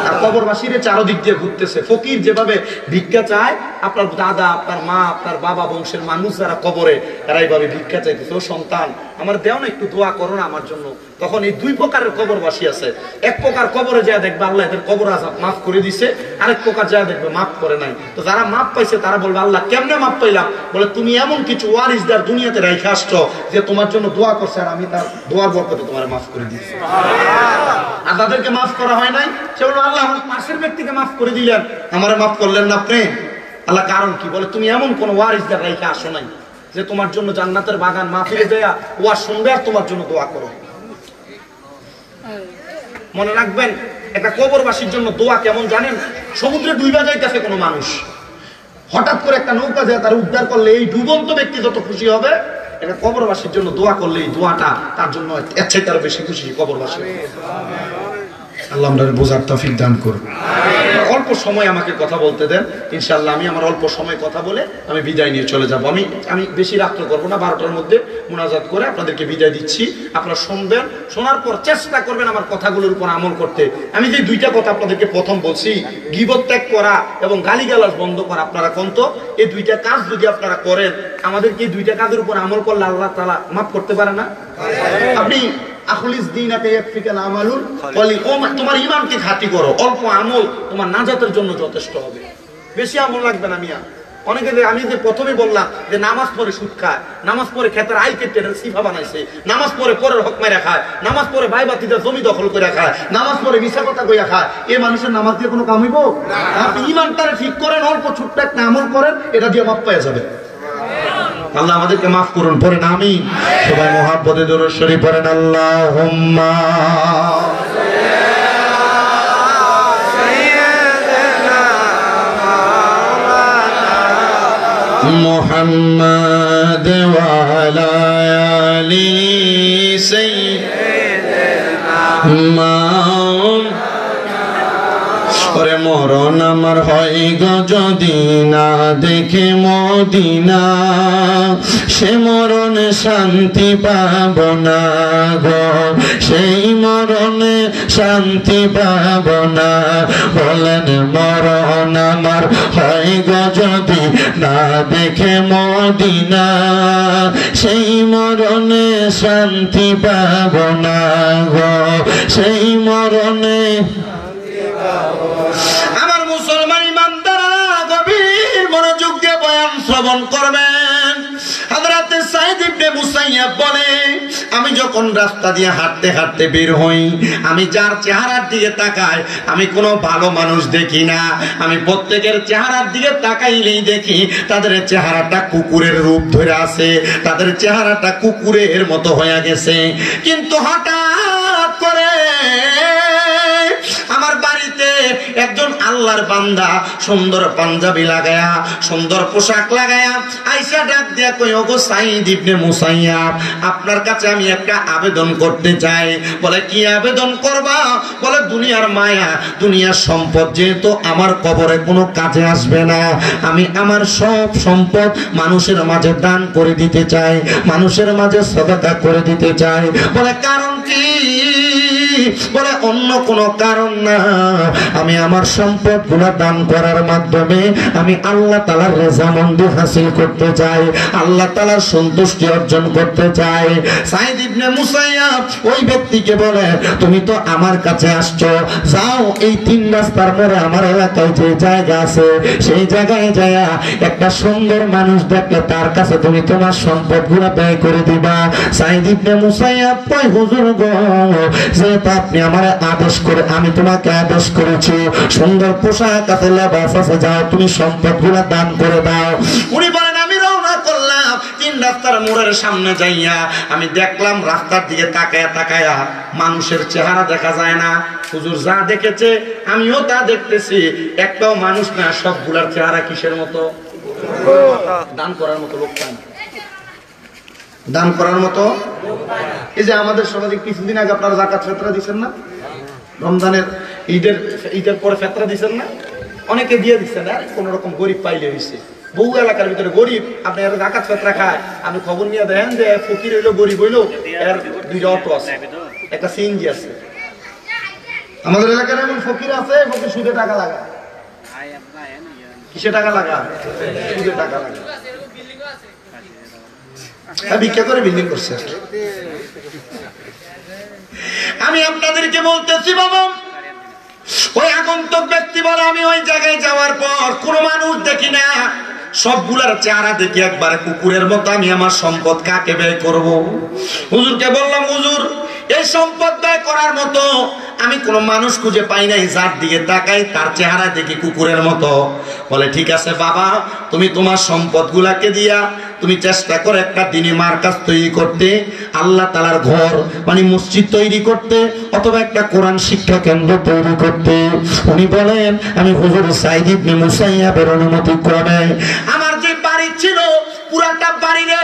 আর কবরবাসীরা চারদিক দিয়ে ঘুরতেছে। ফকির যেভাবে ভিক্ষা চায়, আপনার দাদা, আপনার মা, আপনার বাবা বংশের মানুষ যারা কবরে, তারা এইভাবে ভিক্ষা চাইতেছে, ও সন্তান আমার দেও না, একটু দোয়া করো না আমার জন্য। তখন এই দুই প্রকারের কবরবাসী আছে। এক প্রকার কবরে যা দেখবে আল্লাহ এদের কবর আযাব মাফ করে দিছে, আরেক প্রকার যা দেখবে মাফ করে নাই। তো যারা মাফ পাইছে তারা বলবে আল্লাহ কেমনে মাফ পাইলাম? বলে তুমি এমন কিছু ওয়ারিসদার দুনিয়াতে রাইখা আসছো যে তোমার জন্য দোয়া করছে, আর আমি তার দোয়ার বরকতে তোমার মাফ করে দিয়েছি। আর তাদেরকে মাফ করা হয় নাই, সে বলল আল্লাহ আমার পাশের ব্যক্তিকে মাফ করে দিলেন, আমারে মাফ করলেন না প্রেম। আল্লাহ কারণ কি? বলে তুমি এমন কোন ওয়ারিসদার রাইখা আসো নাই যে তোমার জন্য জান্নাতের বাগান মাহফিলে দেয়া ওয়া শুনবে আর তোমার জন্য দোয়া করো। মনে রাখবেন, একটা কবরবাসীর জন্য দোয়া কেমন জানেন? সমুদ্রে ডুইবা যাইতেছে কোনো মানুষ, হঠাৎ করে একটা নৌকা যায় তার উদ্ধার করলে এই ডুবন্ত ব্যক্তি যত খুশি হবে, একটা কবরবাসীর জন্য দোয়া করলে এই দোয়াটা তার জন্য এর চাইতে আরো বেশি খুশি কবরবাসী। আল্লাহ আমাদের বোঝার তৌফিক দান করুন। অল্প সময় আমাকে কথা বলতে দেন, ইনশাআল্লাহ আমি আমার অল্প সময় কথা বলে আমি বিদায় নিয়ে চলে যাব। আমি বেশি রাত্র করবো না, 12টার মধ্যে মুনাজাত করে আপনাদেরকে বিদায় দিচ্ছি। আপনারা শুনবেন, শোনার পর চেষ্টা করবেন আমার কথাগুলোর উপর আমল করতে। আমি যে দুইটা কথা আপনাদেরকে প্রথম বলছি, গীবত ত্যাগ করা এবং গালিগালাজ বন্ধ করা, আপনারা কোন তো এই দুইটা কাজ যদি আপনারা করেন, আমাদেরকে এই দুইটা কাজের উপর আমল করলে আল্লাহ তাআলা মাফ করতে পারে না? আপনি আখলিস দীনাকে ইয়াকফিকাল আমালুল কলিল, তোমার ঈমানকে খাঁটি করো, অল্প আমল তোমার নাজাতের জন্য যথেষ্ট হবে, বেশি আমল লাগবে না মিয়া। অনেকে আমি যে প্রথমে বললাম যে নামাজ পড়ে সুদ খায়, নামাজ পড়ে ক্ষেতের আই কেটে সিফা বানাইছে, নামাজ পড়ে পরের হক মেরে খায়, নামাজ পড়ে বাইবাতিদের জমি দখল করে খায়, নামাজ পড়ে মিছা কথা কইয়া খায়, এই মানুষের নামাজ দিয়ে কোনো কাম হইব? আপনি ঈমানটারে ঠিক করেন, অল্প ছোট্ট একটা আমল করেন, এটা দিয়ে মাপ পাওয়া যাবে। আল্লাহ আমাদেরকে মাফ করুন, পড়েন আমিন। সবাই মুহাব্বতে দরুদ শরীফ পড়েন, আল্লাহুম্মা মুহাম্মাদ ওয়া আলা আলি সাইয়্যিদিনা। ওরে মরণ আমার হয় গো যদি না দেখে মদিনা, সে মরণে শান্তি পাব না গো, সেই মরণে শান্তি পাব না। বলেন মরণ আমার হয় গো যদি না দেখে মদিনা, সেই মরণে শান্তি পাব না গো, সেই মরণে। আমার মুসলমান ইমানদাররা গভীর মনোযোগ দিয়ে বয়ান শ্রবণ করবেন। হযরত সাঈদ ইবনে মুসাইয়াব বলে, আমি যখন রাস্তা দিয়ে হাঁটতে হাঁটতে বের হই, আমি যার চেহারার দিকে তাকাই আমি কোনো ভালো মানুষ দেখি না। আমি প্রত্যেকের চেহারার দিকে তাকাইলেই দেখি তাদের চেহারাটা কুকুরের রূপ ধরে আছে, তাদের চেহারাটা কুকুরের মতো হয়ে গেছে। কিন্তু হঠাৎ করে আমার বাড়িতে একজন আল্লাহর বান্দা সুন্দর পাঞ্জাবি লাগায়া, সুন্দর পোশাক লাগায়া আয়েশা ডাক দিয়া কই, ওগো সাঈদ ইবনে মুসাইয়াব, আপনার কাছে আমি একটা আবেদন করতে চাই। বলে কি আবেদন করবা? বলে দুনিয়ার মায়া, দুনিয়ার সম্পদ যেহেতু আমার কবরে কোনো কাজে আসবে না, আমি আমার সব সম্পদ মানুষের মাঝে দান করে দিতে চাই, মানুষের মাঝে সাদাকা করে দিতে চাই। বলে কারণ কি? বলে অন্য কোনো কারণ না, আমি আমার সম্পদ গুলা দান করার মাধ্যমে আমি আল্লাহ তাআলার রেজামন্দি হাসিল করতে চাই, আল্লাহ তাআলার সন্তুষ্টি অর্জন করতে চাই। সাঈদ ইবনে মুসাইয়াব ওই ব্যক্তিকে বলে, তুমি তো আমার কাছে আসছো, যাও এই 3 রাস্তার মোড়ে আমার এলাকায় যে জায়গা আছে সেই জায়গায় যায়া একটা সুন্দর মানুষ দেখলে তার কাছে তুমি তোমার সম্পদ গুলা ব্যয় করে দিবা। সাঈদ ইবনে মুসাইয়াব কয়, হুজুর গো, যেহেতু তো আপনি আমার আদেশ করে, আমি তোমাকে আদেশ করেছি, সুন্দর পোশাক আছে, লেবাস আছে, যাও তুমি সম্পদগুলো দান করে দাও। উনি বলেন আমি রওনা করলাম। 3 রাস্তার মোড়ের সামনে যাইয়া আমি দেখলাম রাস্তার দিকে তাকায়া তাকায়া মানুষের চেহারা দেখা যায় না। হুজুর যা দেখেছে আমিও তা দেখতেছি, একটাও মানুষ না, সবগুলার চেহারা কিসের মতো? দান করার মতো লোক পায় না, দান করার মতো। এই যে আমাদের সমাজে কিছুদিন আগে আপনারা যাকাত ফিতরা দিচ্ছেন না, রমজানের ঈদের পরে ফিতরা দিচ্ছেন না, অনেকে দিয়ে দিচ্ছেন, আর কোন রকম গরিব পাইলে হয়েছে। বহু এলাকার ভিতরে গরিব আপনি এর যাকাত ফিতরা খায়, আপনি খবর নিয়ে দেখেন যে ফকির হইলো গরিব হইলো, এর 2টা অটো আছে, একটা সিএনজি আছে। আমাদের এলাকার এমন ফকির আছে, ফকির সুদে টাকা লাগা। কিসে টাকা লাগা? সুদে টাকা লাগা। ভিক্ষা করে বিল্ডিং করছে। আমি আপনাদেরকে বলতেছি বাবা, ওই আগন্তুক ব্যক্তি বলে আমি ওই জায়গায় যাওয়ার পর কোনো মানুষ দেখি না, সবগুলার চেহারা দেখি একবারে কুকুরের মতো। আমি আমার সম্পদ কাকে ব্যয় করব? হুজুরকে বললাম হুজুর এই সম্পদ ব্যয় করার মতো আমি কোনো মানুষ খুঁজে পাই নাই, যার দিকে তাকাই তার চেহারা দেখি কুকুরের মতো। বলে ঠিক আছে বাবা, তুমি তোমার সম্পদগুলাকে দিয়া তুমি চেষ্টা করে একটা দ্বীনি মার্কাজ তৈরি করতে, আল্লাহ তাআলার ঘর মানে মসজিদ তৈরি করতে, অথবা একটা কোরআন শিক্ষা কেন্দ্র তৈরি করতে। উনি বলেন আমি হুজুর সাইদ ইবনে মুসাইয়াবের অনুমতি ক্রমে আমার যে বাড়ি ছিল পুরাটা বাড়ি রে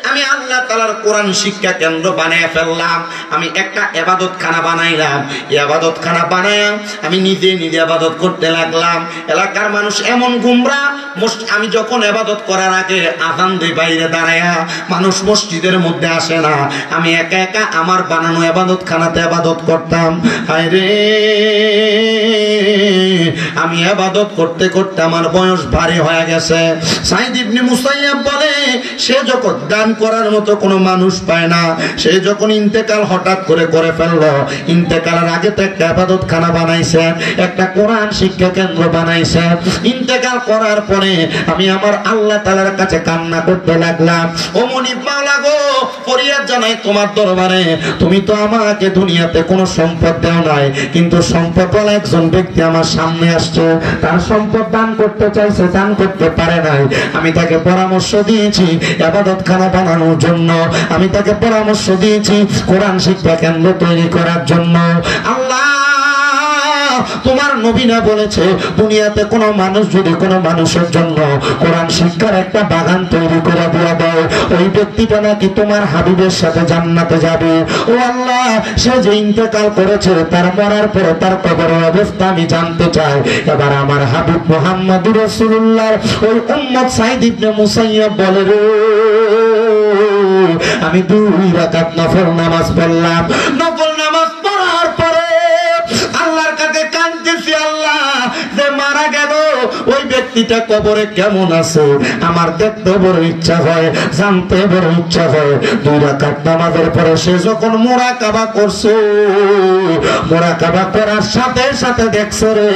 আমি আল্লাহ তাআলার কোরআন শিক্ষা কেন্দ্র বানিয়ে ফেললাম। আমি একটা ইবাদতখানা বানাইলাম, ইবাদতখানা বানায়া আমি নিজে নিজে ইবাদত করতে লাগলাম। এলাকার মানুষ এমন গুমরা, আমি যখন ইবাদত করার আগে আযান দেই বাইরে দাঁড়ায়া, মানুষ মসজিদের মধ্যে আসে না, আমি একা একা আমার বানানো ইবাদতখানাতে ইবাদত করতাম। হায় রে, আমি ইবাদত করতে করতে আমার বয়স ভারী হয়ে গেছে। সাইদ ইবনে মুসাইয়াব বলে সে যখন দান করার মতো কোনো মানুষ পায় না, সে যখন ইন্তেকাল হঠাৎ করে ফেললো, ইন্তেকালের আগে তো একটা ইবাদতখানা বানাইছে, একটা কোরআন শিক্ষা কেন্দ্র বানাইছে। ইন্তেকাল করার পরে আমি আমার আল্লাহ তাআলার কাছে কান্না করতে লাগলাম, ও মনিব মাওলা গো, ফরিয়াদ জানাই তোমার দরবারে, তুমি তো আমাকে দুনিয়াতে কোনো সম্পদ দাও নাই, কিন্তু সম্পদওয়ালা একজন ব্যক্তি আমার সামনে আসছে, তার সম্পদ দান করতে চাইছে, দান করতে পারে নাই। আমি তাকে পরামর্শ দিয়েছি ইবাদতখানা বানানোর জন্য, আমি তাকে পরামর্শ দিয়েছি কোরআন শিক্ষা কেন্দ্র তৈরি করার জন্য। আল্লাহ তোমার নবী না বলেছে দুনিয়াতে কোনো মানুষ যদি কোনো মানুষের জন্য কোরআন শিক্ষার একটা বাগান তৈরি করে দিয়ে দেয়, ওই ব্যক্তিটা নাকি তোমার হাবিবের সাথে জান্নাতে যাবে। ও আল্লাহ, সে যে ইন্তেকাল করেছে তার মরার পরে তার কবরের অবস্থা আমি জানতে চাই। এবার আমার হাবিব মুহাম্মদুর রাসূলুল্লাহ ওই উম্মত সাইদ ইবনে মুসাইয়াব বলে রে, আমি 2 রাকাত নফল নামাজ পড়লাম, নফল নামাজ পড়ার পরে আল্লাহর কাছে কাঁদতেছি, আল্লাহ যে মারা গেল ওই ব্যক্তিটা কবরে কেমন আছে আমার দেখতে বড় ইচ্ছা হয়, জানতে বড় ইচ্ছা হয়। 2 রাকাত নামাজের পরে সে যখন মুরাকাবা করছে, মুরাকাবা করার সাথে সাথে দেখছে রে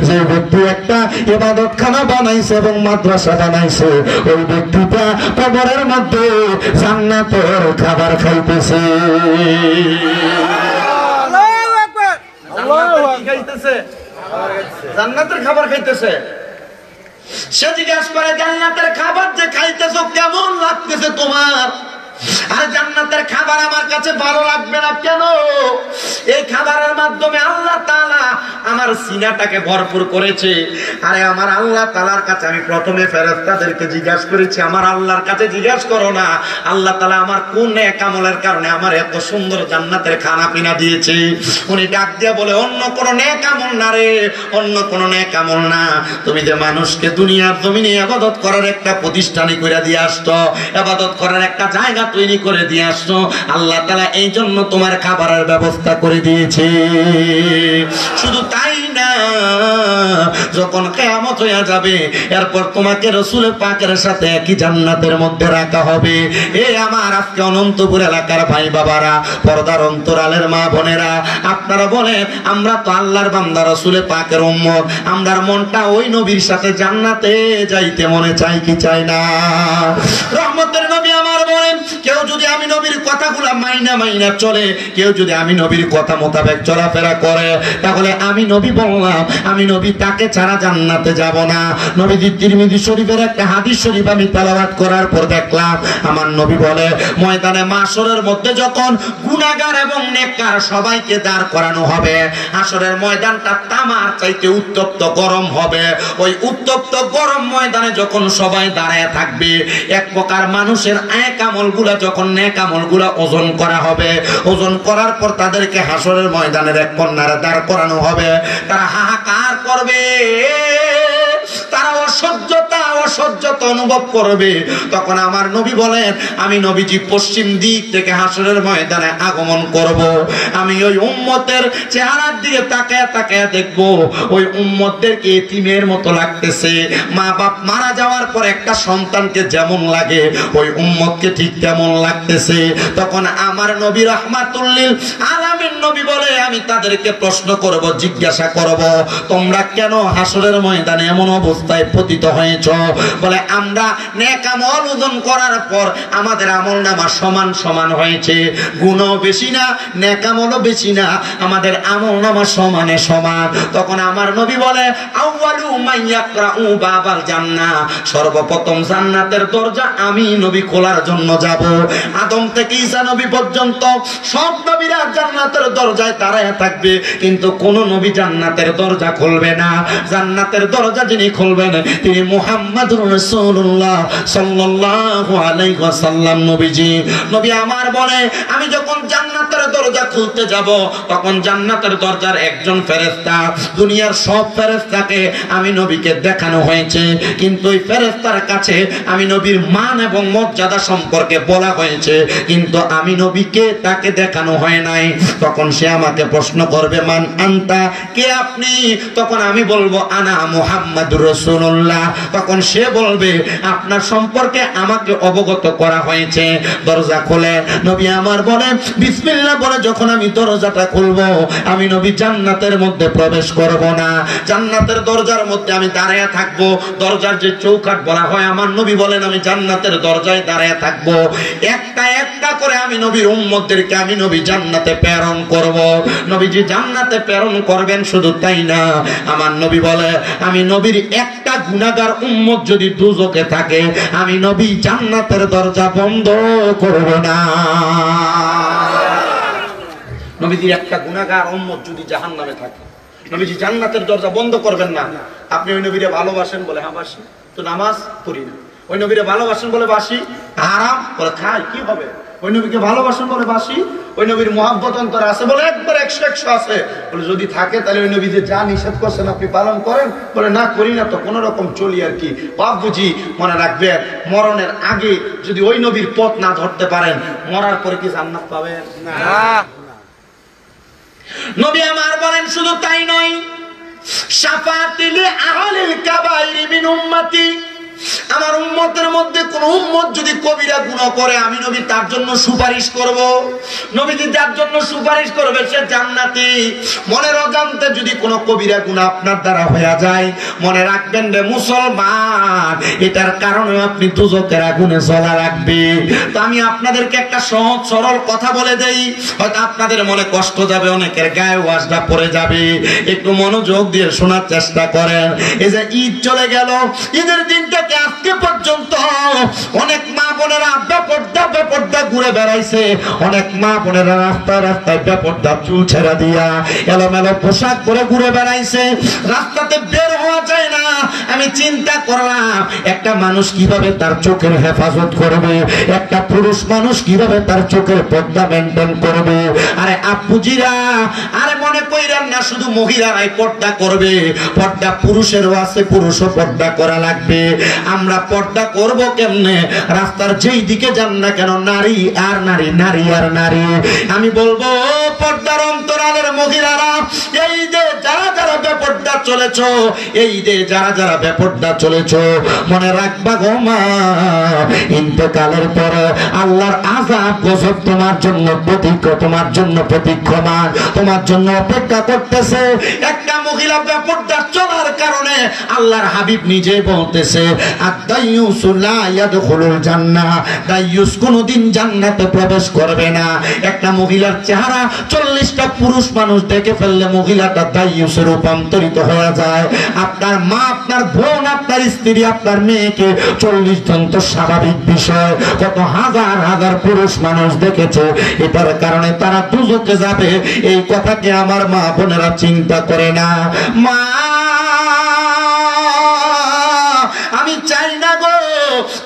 যে ব্যক্তি একটা ইবাদতখানা বানাইছে এবং মাদ্রাসা বানাইছে, ওই ব্যক্তিটা কবরের মধ্যে জান্নাতের খাবার খাইতেছে। জান্নাতের খাবার খাইতেছে। সে জিজ্ঞাসা করে জান্নাতের খাবার যে খাইতেছো কেমন লাগতেছে তোমার? আর জান্নাতের খাবার আমার কাছে ভালো লাগবে না কেন? এই খাবারের মাধ্যমে আল্লাহ তাআলা আমার সিনাটাকে ভরপুর করেছে। আরে আমার আল্লাহ তাআলার কাছে আমি প্রথমে ফেরেশতাদেরকে জিজ্ঞাসা করেছি, আমার আল্লাহর কাছে জিজ্ঞাসা করো না আল্লাহ তাআলা আমার কোন নেক আমলের কারণে আমার এত সুন্দর জান্নাতের খানা পিনা দিয়েছে। উনি ডাক দিয়ে বলে অন্য কোন নেক আমল না রে, অন্য কোন নেক আমল না, তুমি যে মানুষকে দুনিয়ার জমিনে ইবাদত করার একটা প্রতিষ্ঠানই করে দিয়ে আসতো, ইবাদত করার একটা জায়গা তৈরি করে দিয়ে আসছো, আল্লাহ তাআলা এই জন্য তোমার খাবারের ব্যবস্থা করে দিয়েছে। শুধু তাই না, যখন কিয়ামত হয়ে যাবে এরপর তোমাকে রাসূল পাকের সাথে একই জান্নাতের মধ্যে রাখা হবে। এ আমার আজকে অনন্তপুর এলাকার ভাই বাবারা, পর্দার অন্তরালের মা বোনেরা, আপনারা বলেন আমরা তো আল্লাহর বান্দা, রাসূল পাকের উম্মত, আমরার মনটা ওই নবীর সাথে জান্নাতে যাইতে মনে চাই কি চাই না? রহমতের নবী আমার বলেন, কেউ যদি আমি নবীর কথাগুলো মাইনা চলে, কেউ যদি আমি নবীর কথা মোতাবেক চলাফেরা করে, তাহলে আমি নবী বললাম, আমি নবী তাকে ছাড়া জান্নাতে যাব না। নবীজি তিরমিজি শরীফের একটা হাদিস শরীফ আমি তেলাওয়াত করার পর দেখলাম, আমার নবী বলে, ময়দানে মাশরের মধ্যে যখন গুনাহগার এবং নেককার সবাইকে দাঁড় করানো হবে, হাশরের ময়দানটা তামার চাইতে উত্তপ্ত গরম হবে। ওই উত্তপ্ত গরম ময়দানে যখন সবাই দাঁড়ায় থাকবে, এক প্রকার মানুষের এক আমলগুলা যখন নেক আমলগুলা ওজন করা হবে, ওজন করার পর তাদেরকে হাশরের ময়দানের এক কন্যারে দাঁড় করানো হবে, তারা হাহাকার করবে, তারা অসহ্যতা অনুভব করবে। তখন আমার নবী বলেন, আমি নবীজি পশ্চিম দিক থেকে হাশরের ময়দানে আগমন করব। আমি ওই উম্মতের চেহারার দিকে তাকায় দেখব, ওই উম্মতদেরকে এতিমের মতো লাগতেছে। মা বাপ মারা যাওয়ার পর একটা সন্তানকে যেমন লাগে, ওই উম্মতকে ঠিক তেমন লাগতেছে। তখন আমার নবী রাহমাতুল লিল আলামিন নবী বলে, আমি তাদেরকে প্রশ্ন করব, জিজ্ঞাসা করব, তোমরা কেন হাশরের ময়দানে এমন অবস্থায় পতিত হয়েছ? বলে, আমরা নেক আমল ওজন করার পর আমাদের আমলনামা সমান সমান হয়েছে, গুণও বেশি না, নেক আমলও বেশি না, আমাদের আমলনামা সমানে সমান। তখন আমার নবী বলে, আউয়ালু মাইয়াকরাউ বাবাল জান্নাহ, সর্বপ্রথম জান্নাতের দরজা আমি নবী খোলার জন্য যাব। আদম থেকে ঈসা নবী পর্যন্ত সব নবীরা জান্নাতের দরজায় দাঁড়ায় থাকবে, কিন্তু কোন নবী জান্নাতের দরজা খুলবে না। জান্নাতের দরজা যিনি খুলবেন তিনি মুহাম্মাদুর রাসূলুল্লাহ সাল্লাল্লাহু আলাইহি ওয়াসাল্লাম নবীজি। নবী আমার বলে, আমি যখন জান্নাতের দরজা খুলতে যাব, তখন জান্নাতের দরজার একজন ফেরেশতা, দুনিয়ার সব ফেরেশতাকে আমি নবীকে দেখানো হয়েছে, কিন্তু ওই ফেরেশতার কাছে আমি নবীর মান এবং মর্যাদা সম্পর্কে বলা হয়েছে, কিন্তু আমি নবীকে তাকে দেখানো হয় নাই। তখন সে আমাকে প্রশ্ন করবে, মান আনতা, কে আপনি? তখন আমি বলবো, আনা মুহাম্মাদুর রাসূলুল্লাহ। তখন সে বলবে, আপনার সম্পর্কে আমাকে অবগত করা হয়েছে। দরজা খোলে, নবী আমার বলে, বিসমিল্লাহ বলে যখন আমি দরজাটা খুলবো, আমি নবী জান্নাতের মধ্যে প্রবেশ করব না, জান্নাতের দরজার মধ্যে আমি দাঁড়ায় থাকবো। দরজার যে চৌকাঠ বলা হয়, আমার নবী বলেন, আমি জান্নাতের দরজায় দাঁড়ায় থাকবো। একটা একটা করে আমি নবীর উম্মতদেরকে আমি নবী জান্নাতে প্রেরণ করব। নবীজি জান্নাতে প্রেরণ করবেন, শুধু তাই না, আমার নবী বলে, আমি নবীর একটা গুনাহগার উম্মত যদি দুজকে থাকে, আমি নবী জান্নাতের দরজা বন্ধ করব না। নবীজির একটা গুনাহগার উম্মত যদি জাহান্নামে থাকে, নবীজি জান্নাতের দরজা বন্ধ করবেন না। আপনি ওই নবীরে ভালোবাসেন বলে, হ্যাঁ বাসি, তো নামাজ পড়ি না। ওই নবীরে ভালোবাসেন বলে বাসি, হারাম বলে খাই, কি হবে? ওই নবীকে ভালোবাসেন বলে বাসি, ওই নবীর মহব্বত অন্তরে আছে বলে একবার 100 আছে বলে, যদি থাকে তাহলে ওই নবী যে যা নিষেধ করছেন আপনি পালন করেন, বলে না করি না, তো কোনো রকম চলি আর কি। বাপ বুঝি মনে রাখবে, মরণের আগে যদি ওই নবীর পথ না ধরতে পারেন, মরার পরে কি জান্নাত পাবেন না। নবী আমার বলেন, শুধু তাই নয়, শাফাআতিল আহলিল কাবাইর মিন উম্মতি, আমার উম্মতের মধ্যে কোন উম্মত যদি কবিরা গুনাহ করে, আমি নবী তার জন্য সুপারিশ করব। নবীজি যার জন্য সুপারিশ করবে সে জান্নাতি। মনের অজান্তে যদি কোনো কবিরা গুনাহ আপনার দ্বারা হয়ে যায়, মনে রাখবেন রে মুসলমান, এটার কারণে আপনি দুজকের আগুনে জ্বলা রাখবে। তো আমি আপনাদেরকে একটা সহজ সরল কথা বলে দেই, হয়তো আপনাদের মনে কষ্ট যাবে, অনেকের গায়ে ওয়াজটা পড়ে যাবে, একটু মনোযোগ দিয়ে শোনার চেষ্টা করেন। এই যে ঈদ চলে গেল, ঈদের দিনটা আজকে পর্যন্ত অনেক মা বোনেরা বেপর্দা ঘুরে বেড়াইছে, অনেক মা বোনেরা রাস্তায় রাস্তায় বেপর্দা চুল ছেড়া দিয়া এলোমেলো পোশাক পরে ঘুরে বেড়াইছে, রাস্তাতে বের হওয়া যায় না। আমি চিন্তা করলাম, একটা মানুষ কিভাবে তার চোখের হেফাজত করবে, একটা পুরুষ মানুষ কিভাবে তার চোখের পর্দা মেনটেন করবে। আরে আব্বুজিরা, আরে মনে কইরেন না শুধু মহিলারাই পর্দা করবে, পর্দা পুরুষেরও আছে, পুরুষও পর্দা করা লাগবে। আমরা পর্দা করব কেমনে? রাস্তার যেই দিকে যান না কেন, নারী আর নারী, নারী আর নারী। আমি বলবো, পর্দার অন্তরালের মহিলারা, এই যে যারা যারা বেপর্দা চলেছ, এই যে যারা যারা বেপর্দা চলেছ, মনে রাখবা গো মা, ইন্তেকালের পরে আল্লাহর আযাব গজব তোমার জন্য প্রতীক্ষমান, তোমার জন্য অপেক্ষা করতেছে। একটা মহিলা বেপরদা চলার কারণে আল্লাহর হাবিব নিজে বলতেছে আদ-দাইয়ুসু লা ইয়াদখুলুল জান্নাহ, দাইয়ুস কোনদিন জান্নাতে প্রবেশ করবে না। একটা মহিলার চেহারা 40টা পুরুষ মানুষ দেখে ফেললে মহিলাটা দাইয়ুসে রূপান্তরিত হয়ে যায়। আপনার মা, আপনার বোন, আপনার স্ত্রী, আপনার মেয়েকে 40 জন তো স্বাভাবিক বিষয়, কত হাজার হাজার পুরুষ মানুষ দেখেছে। এটার কারণে তারা দুজকে যাবে, এই কথাকে আমার মা বোনেরা চিন্তা করে না। মা, আমি চাই না গো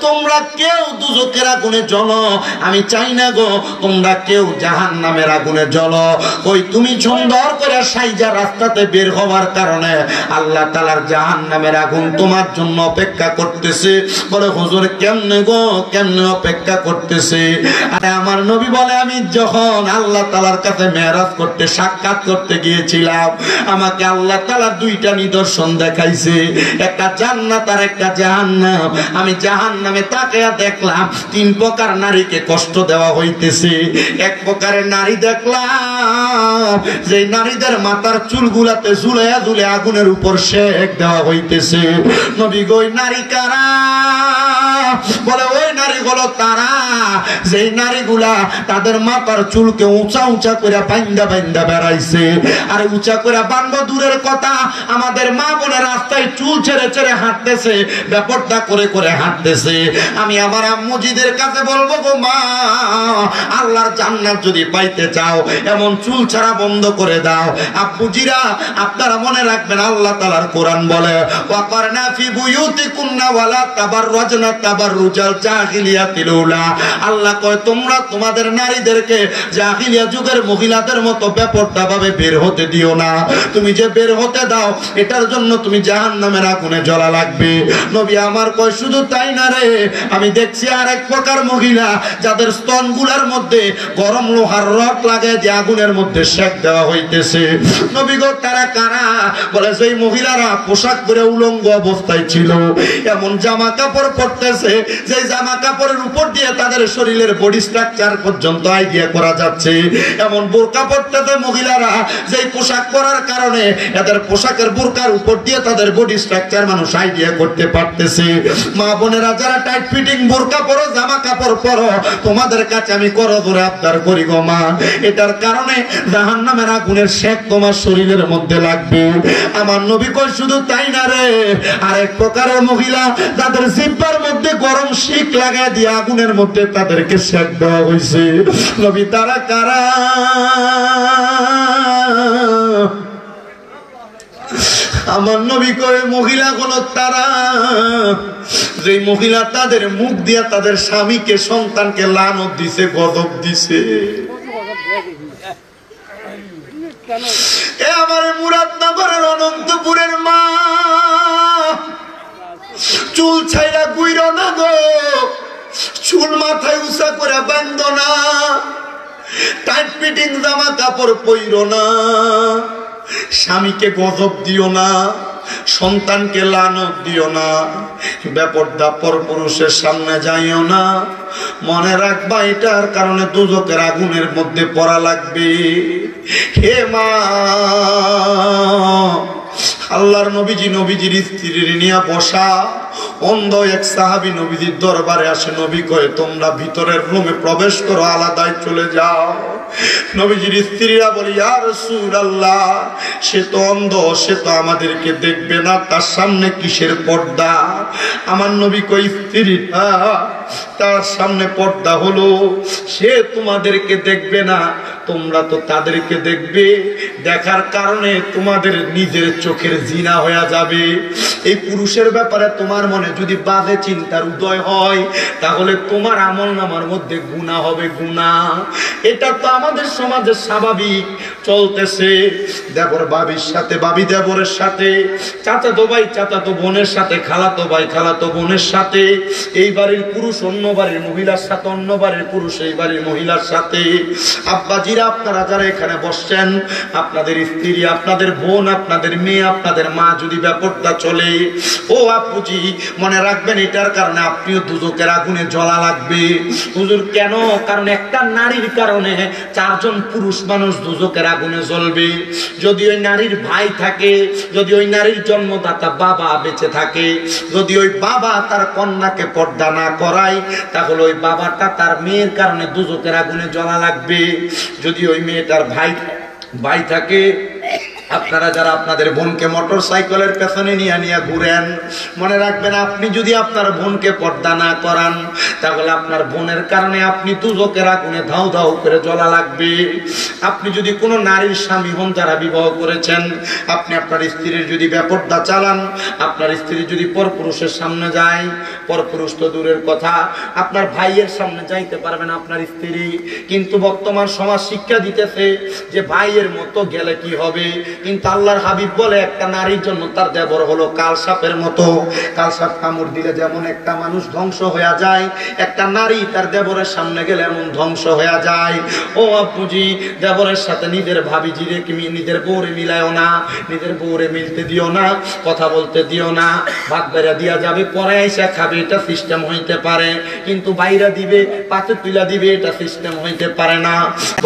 তোমরা কেউ দুজকের আগুনে জ্বলো, আমি চাই না গো তোমরা কেউ জাহান্নামের আগুনে জ্বলো। ওই তুমি সুন্দর করে সাইজা রাস্তাতে বের হওয়ার কারণে আল্লাহ তাআলার জাহান্নামের আগুন তোমার জন্য অপেক্ষা করতেছে। বলে হুজুর কেমনে গো, কেমনে অপেক্ষা করতেছে? আরে আমার নবী বলে আমি যখন আল্লাহ তাআলার কাছে মেরাজ করতে, সাক্ষাৎ করতে গিয়েছিলাম, আমাকে আল্লাহ তাআলা দুইটা নিদর্শন দেখাইছে, একটা জান্নাত আর একটা জাহান্নাম। আমি জাহান্নামে তাকিয়ে দেখলাম 3 প্রকার নারীকে কষ্ট দেওয়া হইতেছে। এক প্রকারের নারী দেখলাম যে নারীদের মাথার চুলগুলাতে ঝুলাইয়া ঝুলে আগুনের উপর সেক দেওয়া হইতেছে। নবী গো ওই নারী কারা? বলে ওই নারী হলো তারা যেই নারীগুলা তাদের মাথার চুলকে উঁচা উঁচা করে বাইন্দা বাইন্দা বেড়াইছে। আর উঁচা করে বাঁধবো দূরের কথা, আমাদের মা বোনের রাস্তায় চুল ছেড়ে ছেড়ে হাঁটতেছে, ব্যাপারটা করে করে হাঁটতেছে। আমি আমার আম্মুজিদের কাছে বলবো গো মা, আল্লাহর জান্নাত যদি পাইতে চাও এমন চুল ছাড়া বন্ধ করে দাও। আব্বুজিরা আপনারা মনে রাখবেন আল্লাহ তাআলার কোরআন বলে ওয়াকারনা ফি বুয়ুতিকুন্না ওয়ালা তাবাররাজনা তাবাররুজাল জাহিলিয়াতিল উলা। আল্লাহ কয় তোমরা তোমাদের নারীদেরকে জাহিলিয়া যুগের মহিলাদের মতো বেপরদা ভাবে বের হতে দিও না। তুমি যে বের হতে দাও এটার জন্য তুমি জাহান্নামের আগুনে জ্বলা লাগবে। নবী আমার কয় শুধু তাই না রে, আমি দেখছি আরেক প্রকার মহিলা যাদের স্তনগুলার মধ্যে গরম লোহার রড লাগায় যে আগুনের মধ্যে সেক দেওয়া হইতেছে। নবী গো তারা কারা? বলে সেই মহিলারা পোশাক পরে উলঙ্গ অবস্থায় ছিল, এমন জামা কাপড় পরতেছে যে জামা কাপড়ের উপর দিয়ে তাদের শরীরের বডি স্ট্রাকচার পর্যন্ত আইডিয়া করা যাচ্ছে। এমন বোরকা পরতেছে মহিলারা যেই পোশাক পরার কারণে এদের পোশাকের বোরকার উপর দিয়ে তাদের বডি স্ট্রাকচার মানুষ আইডিয়া করতে পারতেছে। মা বোনেরা যারা টাইট ফিটিং বোরকা পরো, জামা কাপড় পরো, তোমাদের কাছে আমি করো ধরে আবদার করি গো মা, এটার কারণে জাহান্নামের আগুনের সেক তোমার শরীরের মধ্যে লাগবে। আমার নবী কয় শুধু তাই না রে, আরেক প্রকারের মহিলা তাদের জিহ্বার মধ্যে গরম শিক লাগায় দিয়ে আগুনের মধ্যে তাদেরকে সেক দেওয়া হয়েছে। নবী তারা কারা? আমার নবী কয় মহিলা গুলো তারা যে মহিলা তাদের মুখ দিয়া তাদের স্বামীকে, সন্তানকে লানত দিছে, গজব দিছে। এ আমার মুরাদনগরের অনন্তপুরের মা, চুল ছাইরা গুইরো না গো, চুল মাথায় উঁচা করে বাঁধো না, টাইট ফিটিং জামা কাপড় পইরো না, স্বামীকে গজব দিও না, সন্তানকে লানত দিও না, বেপরদা পরপুরুষের সামনে যাইও না। মনে রাখবা এটার কারণে দুজকের আগুনের মধ্যে পড়া লাগবে। হে মা, আল্লাহর নবীজি নবীজির স্ত্রীর নিয়ে বসা। অন্ধ এক সাহাবী নবীজির দরবারে আসে, নবী কয় তোমরা ভিতরের রুমে প্রবেশ করো, আলাদায় চলে যাও। নবীজির স্ত্রীরা বলে ইয়া রাসূলুল্লাহ, সে তো অন্ধ, সে তো আমাদেরকে দেখবে না, তার সামনে কিসের পর্দা? আমার নবী কয় স্ত্রীটা তার সামনে পর্দা হলো, সে তোমাদেরকে দেখবে না, তোমরা তো তাদেরকে দেখবে। দেখার কারণে তোমাদের নিজের চোখের জিনা হয়ে যাবে। এই পুরুষের ব্যাপারে তোমার মনে যদি বাজে চিন্তার উদয় হয়, তাহলে তোমার আমলনামার মধ্যে গুনাহ হবে, গুনাহ। এটা তো আমাদের সমাজে স্বাভাবিক চলতেছে। দেবর বাবির সাথে, বাবি দেবরের সাথে, চাচাতো ভাই চাচাতো বোনের সাথে, খালাতো ভাই খালাতো বোনের সাথে, এই বাড়ির পুরুষ অন্য বাড়ির মহিলার সাথে, অন্য বাড়ির পুরুষ এই বাড়ির মহিলার সাথে। আব্বাজিরা আপনারা যারা এখানে বসছেন, আপনাদের স্ত্রী, আপনাদের বোন, আপনাদের মেয়ে, আপনাদের মা যদি ব্যাপারটা চলে, ও আপুজি মনে রাখবেন এটার কারণে আপনিও দুজকের আগুনে জ্বলা লাগবে। হুজুর কেন? কারণ একটা নারীর কারণে চারজন পুরুষ মানুষ দুজকের আগুনে জ্বলবে। যদি ওই নারীর ভাই থাকে, যদি ওই নারীর জন্মদাতা বাবা বেঁচে থাকে, যদি ওই বাবা তার কন্যাকে পর্দা না করায়, তাহলে ওই বাবাটা তার মেয়ের কারণে দুজকের আগুনে জ্বলা লাগবে। যদি ওই মেয়েটার ভাই থাকে, আপনারা যারা আপনাদের বোনকে মোটর সাইকেলের পেছনে নিয়ে ঘুরেন, মনে রাখবেন আপনি যদি আপনার বোনকে পর্দা না করান, তাহলে আপনার বোনের কারণে আপনি দুজকের আগুনে ধাউ ধাউ করে জ্বলা লাগবে। আপনি যদি কোনো নারীর স্বামী হন যারা বিবাহ করেছেন, আপনি আপনার স্ত্রীর যদি বেপর্দা চালান, আপনার স্ত্রী যদি পরপুরুষের সামনে যায়, পরপুরুষ তো দূরের কথা, আপনার ভাইয়ের সামনে যাইতে পারবেন আপনার স্ত্রী। কিন্তু বর্তমান সমাজ শিক্ষা দিতেছে যে ভাইয়ের মতো গেলে কি হবে, কিন্তু আল্লাহর হাবিব বলে একটা নারীর জন্য তার দেবর হলো কালসাপের মতো। কালসাপ কামড় দিলে যেমন একটা মানুষ ধ্বংস হয়ে যায়, একটা নারী তার দেবরের সামনে গেলে এমন ধ্বংস হয়ে যায়। ও আপুজি, দেবরের সাথে নিজের ভাবিজিরে নিজের বউরে মিলায়ও না, নিজের বউরে মিলতে দিও না, কথা বলতে দিও না। ভাত বেড়া দিয়া যাবে, পরে এসে খাবে, এটা সিস্টেম হইতে পারে, কিন্তু বাইরা দিবে, পাতে তুলা দিবে, এটা সিস্টেম হইতে পারে না।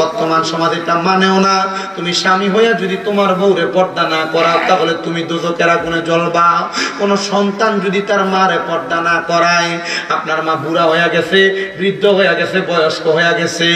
বর্তমান সমাজ এটা মানেও না। তুমি স্বামী হইয়া যদি তোমার বউরে পর্দা না করা, তাহলে তুমি দুজকের আগুনে জ্বলবা। কোন সন্তান যদি তার মারে পর্দা না করায়, আপনার মা বুড়া হয়ে গেছে, বৃদ্ধ হয়ে গেছে, বয়স্ক হয়ে গেছে,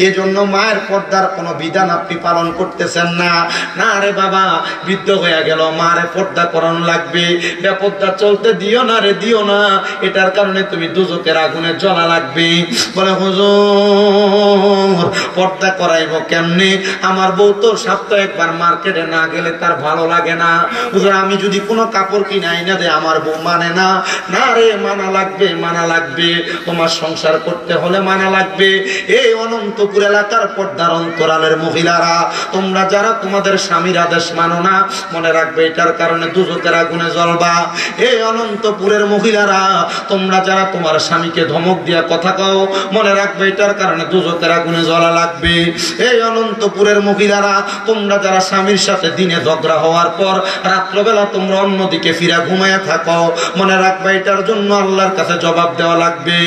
এজন্য মায়ের পর্দার কোনো বিধান আপনি পালন করতেছেন না। না রে বাবা, বৃদ্ধ হয়ে গেল, মারে পর্দা করানো লাগবে, বেপর্দা চলতে দিও না রে, দিও না, এটার কারণে তুমি দুজকের আগুনে জ্বলা লাগবে। বলে হুজুর পর্দা করাইবো কেমনে, আমার বউ তো সপ্তাহে একবার মার্কেটে না গেলে তার ভালো লাগে না। হুজুর আমি যদি কোনো কাপড় কিনাই না দে, আমার বউ মানে না। না রে, মানা লাগবে, মানা লাগবে, তোমার সংসার করতে হলে মানা লাগবে। এই অনন্তপুর এলাকার পর্দার অন্তরালের মহিলারা, তোমরা যারা তোমাদের স্বামীর আদেশ মানো না, মনে রাখবে এটার কারণে দুজকের আগুনে জ্বলবা। এই অনন্তপুরের মহিলারা, তোমরা যারা তোমার স্বামীকে ধমক দিয়া কথা কও, মনে রাখবে এটার কারণে দুজকের আগুনে জ্বলা লাগবে। এই অনন্তপুরের মহিলারা, তোমরা যারা স্বামীর সাথে দিনে ঝগড়া হওয়ার পর রাত্রবেলা তোমরা অন্যদিকে ফিরা ঘুমায়া থাকো, মনে রাখবে এটার জন্য আল্লাহর কাছে জবাব দেওয়া লাগবে।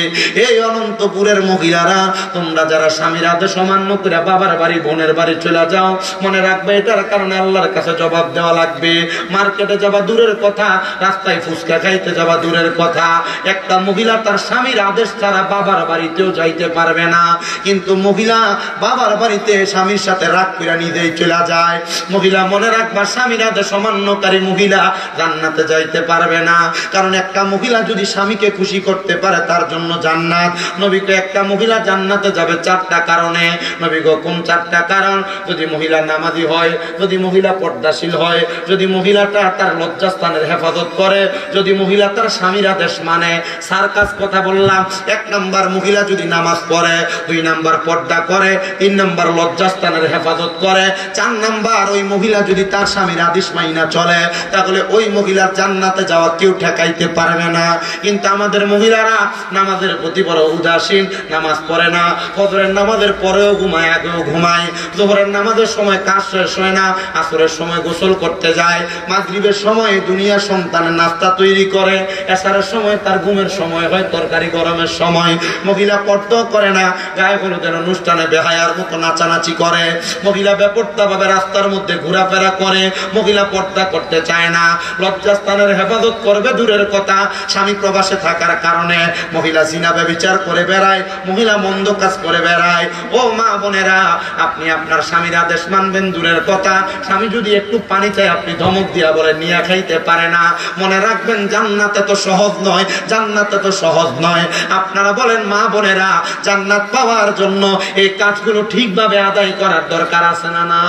এই অনন্তপুরের মহিলারা, তোমরা যারা স্বামীর আদেশ অমান্য করে বাবার বাড়ি বোনের বাড়ি চলে যাও, মনে রাখবে এটার কারণে আল্লাহর কাছে জবাব দেওয়া লাগবে। মার্কেটে যাবা দূরের কথা, রাস্তায় ফুচকা খাইতে যাবা দূরের কথা, একটা মহিলা তার স্বামীর আদেশ ছাড়া বাবার বাড়িতেও যাইতে পারবে না। কিন্তু মহিলা বাবার বাড়িতে স্বামীর সাথে রাগ করে নিজেই চলে যায়। মহিলা মনে রাখবা, স্বামীর আদেশ অমান্যকারী মহিলা জান্নাতে যাইতে পারবে না। কারণ একটা মহিলা যদি স্বামীকে খুশি করতে পারে, তার জন্য জান্নাত। নবীকে একটা মহিলা জান্নাতে যাবে চারটা কারণে। নবী গো কোন চারটা কারণ? যদি মহিলা নামাজি হয়, যদি মহিলা পর্দাশীল হয়, যদি মহিলাটা তার লজ্জাস্থানের হেফাজত করে, যদি মহিলা তার স্বামীর আদেশ মানে। সার্কাস কথা বললাম। 1 নাম্বার মহিলা যদি নামাজ পড়ে, 2 নাম্বার পর্দা করে, 3 নাম্বার লজ্জাস্থানের হেফাজত করে, 4 নাম্বার ওই মহিলা যদি তার স্বামীর আদেশ মাইনা চলে, তাহলে ওই মহিলার জান্নাতে যাওয়া কেউ ঠেকাইতে পারবে না। কিন্তু আমাদের মহিলারা নামাজের প্রতি বড় উদাসীন, নামাজ পড়ে না, ফজরের নামাজের পরেও ঘুমায়, আগেও ঘুমায়, যোহরের নামাজের সময় কাজ শেষ হয় না, আসরের সময় গোসল করতে যায়, মাগরিবের সময় দুনিয়ার সন্তানের নাস্তা তৈরি করে, এশারের সময় তার ঘুমের সময় হয়, তরকারি গরমের সময়। মহিলা পর্দা করে না, গায়ে হলুদের অনুষ্ঠানে বেহায়ার মতো নাচানাচি করে, মহিলা বেপর্দা ভাবে রাস্তার মধ্যে ঘোরাফেরা করে, মহিলা পর্দা করতে চায় না, লজ্জাস্থানের হেফাজত করবে দূরের কথা, স্বামী প্রবাসে থাকার কারণে মহিলা জিনা ব্যভিচার করে বেড়ায়, মহিলা মন্দ কাজ করে বেড়ায়। ও মা বোনেরা, আপনি আপনার স্বামীর আদেশ মানবেন দূরের কথা, স্বামী যদি একটু পানি চায় আপনি ধমক দিয়া বলে নিয়ে খাইতে পারে না। মনে রাখবেন জান্নাতে তো সহজ নয়, জান্নাতে তো সহজ নয়। আপনারা বলেন মা বোনেরা, জান্নাত পাওয়ার জন্য এই কাজগুলো ঠিকভাবে আদায় করার দরকার আছে না? না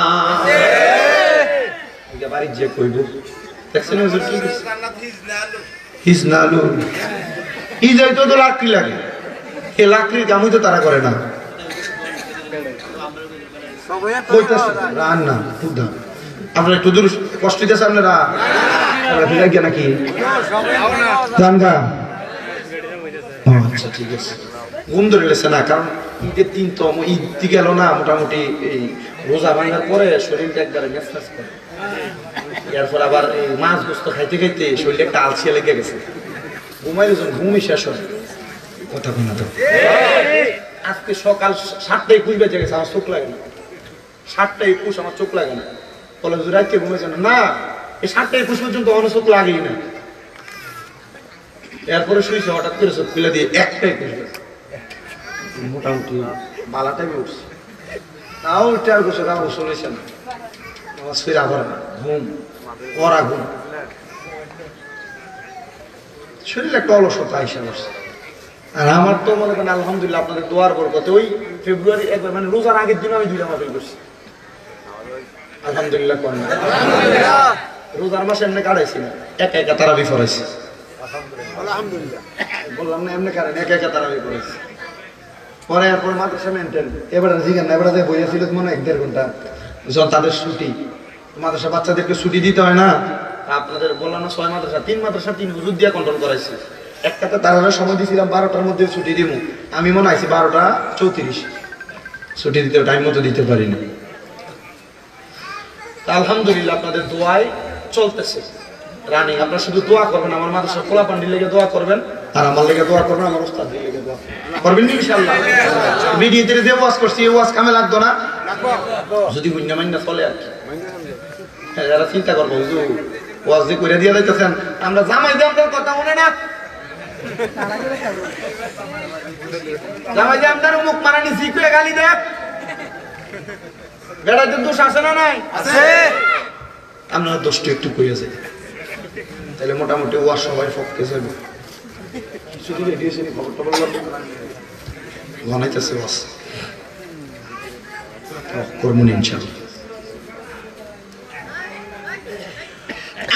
বাড়ি যে কইব দেখছেন হুজুর কি হিজনালু হিজাইতো তো লাকড়ি লাগে, এ লাকড়ির কামই তো তারা করে না। রান না খুদা আপনারা একটু দূর কষ্ট দিতেছে আপনারা গিয়ে নাকি জান গা। আচ্ছা ঠিক আছে, ঘুম ধরে গেছে না, কারণ ঈদের দিন তো ঈদ গেল না, মোটামুটি এই রোজা ভাঙার পরে শরীরটা একবারে মেসমেস করে, এরপর আবার এই মাছ গোস্ত খাইতে খাইতে শরীরে একটা আলসিয়া লেগে গেছে, ঘুমাইলে যখন ঘুমই শেষ হয় কথা কোনা তো আজকে সকাল 7টায় পুষ বেঁচে গেছে, আমার চোখ লাগে না। 7টায় পুষ আমার চোখ লাগে না। বলে রাত্রে ঘুমেছে না, এই 7টায় পুষ পর্যন্ত আমার চোখ লাগেই না। এরপরে শুয়েছে, হঠাৎ করে চোখ খুলে দিয়ে 1টায় পুষ গেছে, মোটামুটি বালাটাই উঠছে। তাও উঠে আর গোসল আর গোসল হয়েছে না, আমার শরীর আবার ঘুম ওরা ঘুম, শরীর একটা অলসতা আইসা বসছে। আর আমার তো মনে করেন আলহামদুলিল্লাহ আপনাদের দোয়ার বরকতে ওই ফেব্রুয়ারি একবার মানে রোজার আগের দিন আমি 2টা মাহফিল করছি আলহামদুলিল্লাহ। রোজার মাসে এমনি কাটাইছি না, একা একা তারাবি পড়াইছি আলহামদুলিল্লাহ। বললাম না এমনি কারেন, একা একা তারাবি পড়াইছি। পরে এরপর মাদ্রাসা মেনটেন এবারে জিগান না, এবারে বইয়াছিল মনে 1-1.5 ঘন্টা, যখন তাদের ছুটি মাদ্রাসা বাচ্চাদেরকে ছুটি দিতে হয় না। আপনাদের বললাম না 6 মাদ্রাসা 3 মাদ্রাসা 3 হুজুর দিয়ে কন্ট্রোল করাইছে। একটাতে তারা সময় দিয়েছিলাম 12টার মধ্যে ছুটি দিব, আমি মনে হয়েছি 12:34 ছুটি দিতে টাইম মতো দিতে পারিনি। আলহামদুলিল্লাহ আপনাদের দোয়ায় চলতেছে রানিং। আপনারা শুধু দোয়া করবেন, আমার মাদ্রাসা খোলা পান্ডির লেগে দোয়া করবেন, আর আমার লেগে দোয়া করবেন, আমার ওস্তাদের লেগে দোয়া করবেন ইনশাআল্লাহ। ভিডিওতে যে ওয়াজ করছি এই ওয়াজ কামে লাগতো না, যদি বুঝনা মাইনা চলে আর কি। যারা চিন্তা করবো হুজুর ওয়াজ যে করে দিয়ে যাইতেছেন, আমরা জামাই দিয়ে আপনার কথা মনে না, জামাই দিয়ে আপনার মুখ মারানি জি করে গালি দেয়, বেড়াইতে দোষ আছে না নাই? আছে। আপনারা দোষটা একটু কইয়া যায় তাহলে মোটামুটি ওয়াজ সবাই ফকতে যাবে। কিছু দিলে দিয়েছেন খবর টবর বানাইতেছে ওয়াজ কর্মনি ইনশাআল্লাহ।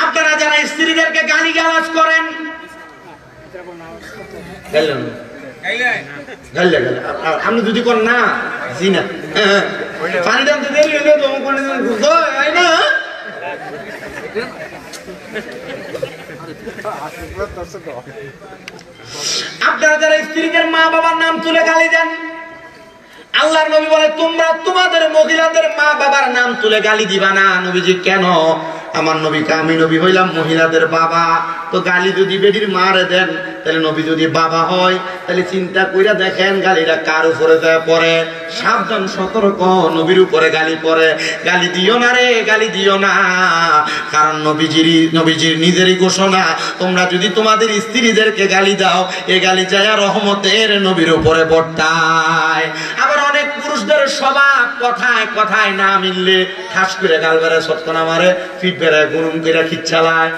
আপনারা যারা স্ত্রীদেরকে গালি গালাজ করেন, আপনি যদি কোন না জি না পানি দাম দেরি হলে না, আপনারা যারা স্ত্রীদের মা বাবার নাম তুলে গালি দেন, আল্লাহর নবী বলে তোমরা তোমাদের মহিলাদের মা বাবার নাম তুলে গালি দিবা না। নবীজি কেন? আমার নবীকে আমি নবী হইলাম মহিলাদের বাবা, তো গালি যদি বেডির মারে দেন তাহলে নবী যদি বাবা হয় তাহলে চিন্তা কইরা দেখেন গালিটা কার উপরে যায় পড়ে। সাবধান সতর্ক, নবীর উপরে গালি পড়ে। গালি দিও না রে, গালি দিও না, কারণ নবীজির নিজেরই ঘোষণা, তোমরা যদি তোমাদের স্ত্রীদেরকে গালি দাও এ গালি যায় রহমতের নবীর উপরে বর্তায়। আবার অনেক পুরুষদের স্বভাব কথায় কথায় না মিললে ঠাস করে গাল বেড়ে সৎকনা মারে, ফিট বেড়ে গরম করে খিচ্ছালায়।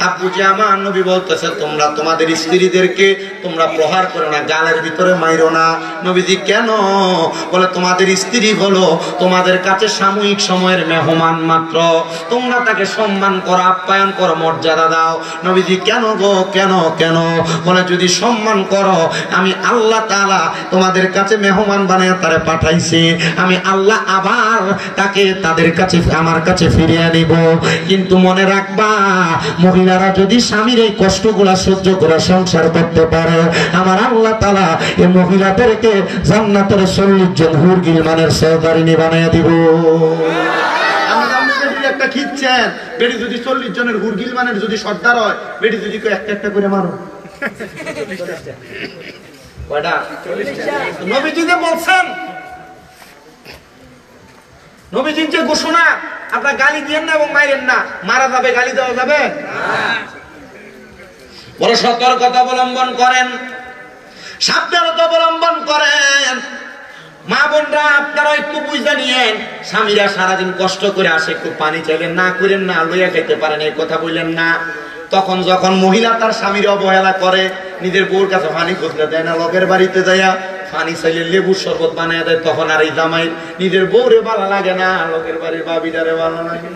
আপু যে আমার নবী বলতেছে তোমরা তোমাদের স্ত্রীদেরকে তোমরা প্রহার করো না, গালের ভিতরে মাইরো না। নবীজি কেন? বলে তোমাদের স্ত্রী হলো তোমাদের কাছে সাময়িক সময়ের মেহমান মাত্র, তোমরা তাকে সম্মান করো, আপ্যায়ন করো, মর্যাদা দাও। নবীজি কেন গো কেন? কেন? বলে যদি সম্মান করো আমি আল্লাহ তাআলা তোমাদের কাছে মেহমান বানিয়ে তারে পাঠাইছি, আমি আল্লাহ আবার তাকে তাদের কাছে আমার কাছে ফিরিয়ে নিব। কিন্তু মনে রাখবা মহিলারা যদি স্বামীর এই কষ্টগুলা সহ্য করে সংসার করতে পারে, আমার আল্লাহ তাআলা এই মহিলাদেরকে জান্নাতের 40 জন হুর গিলমানের সহকারিনী বানিয়ে দিব। একটা খিচ্ছেন বেটি যদি 40 জনের হুর গিলমানের যদি সর্দার হয়, বেটি যদি একটা একটা করে মারো কয়টা? 40টা। নবীজি যে বলছেন, নবীজির যে ঘোষণা, আপনার গালি দিয়েন না এবং মাইরেন না, মারা যাবে, গালি দেওয়া যাবে না। বড় সতর্কতা অবলম্বন করেন, সাবধানতা অবলম্বন করেন। মা বোনরা আপনারা একটু বুঝে নিয়েন, স্বামীরা সারাদিন কষ্ট করে আসে, একটু পানি চাইলেন না, করেন না, লইয়া খেতে পারেন এই কথা বললেন না। তখন যখন মহিলা তার স্বামীর অবহেলা করে, নিজের বউর কাছে পানি খুঁজতে দেয় না, লোকের বাড়িতে যাইয়া পানি চাইলে লেবুর শরবত বানিয়ে দেয়, তখন আর এই জামাই নিজের বউরে ভালো লাগে না, লোকের বাড়ির বাবিটারে ভালো লাগে।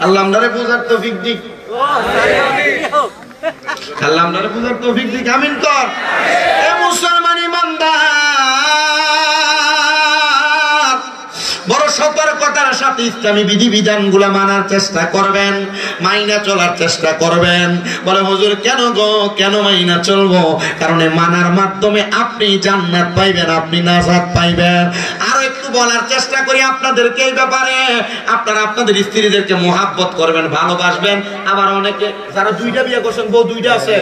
আল্লাহ আমরারে বুঝার তৌফিক দিক, আল্লাহ আমরারে বুঝার তৌফিক দিক, আমিন কর। এ মুসলমান ইমানদার, বড় সতর্কতার সাথে সাথে ইসলামী বিধিবিধানগুলো মানার চেষ্টা করবেন, মাইনা চলার চেষ্টা করবেন। বলে হুজুর কেন গো, কেন মাইনা চলবো? কারণ মানার মাধ্যমে আপনি জান্নাত পাইবেন, আপনি নাজাত পাইবেন। আর একটু বলার চেষ্টা করি আপনাদেরকে এই ব্যাপারে, আপনারা আপনাদের স্ত্রীদেরকে মোহাব্বত করবেন, ভালোবাসবেন। আবার অনেকে যারা দুইটা বিয়ে করছেন, বউ দুইটা আছে,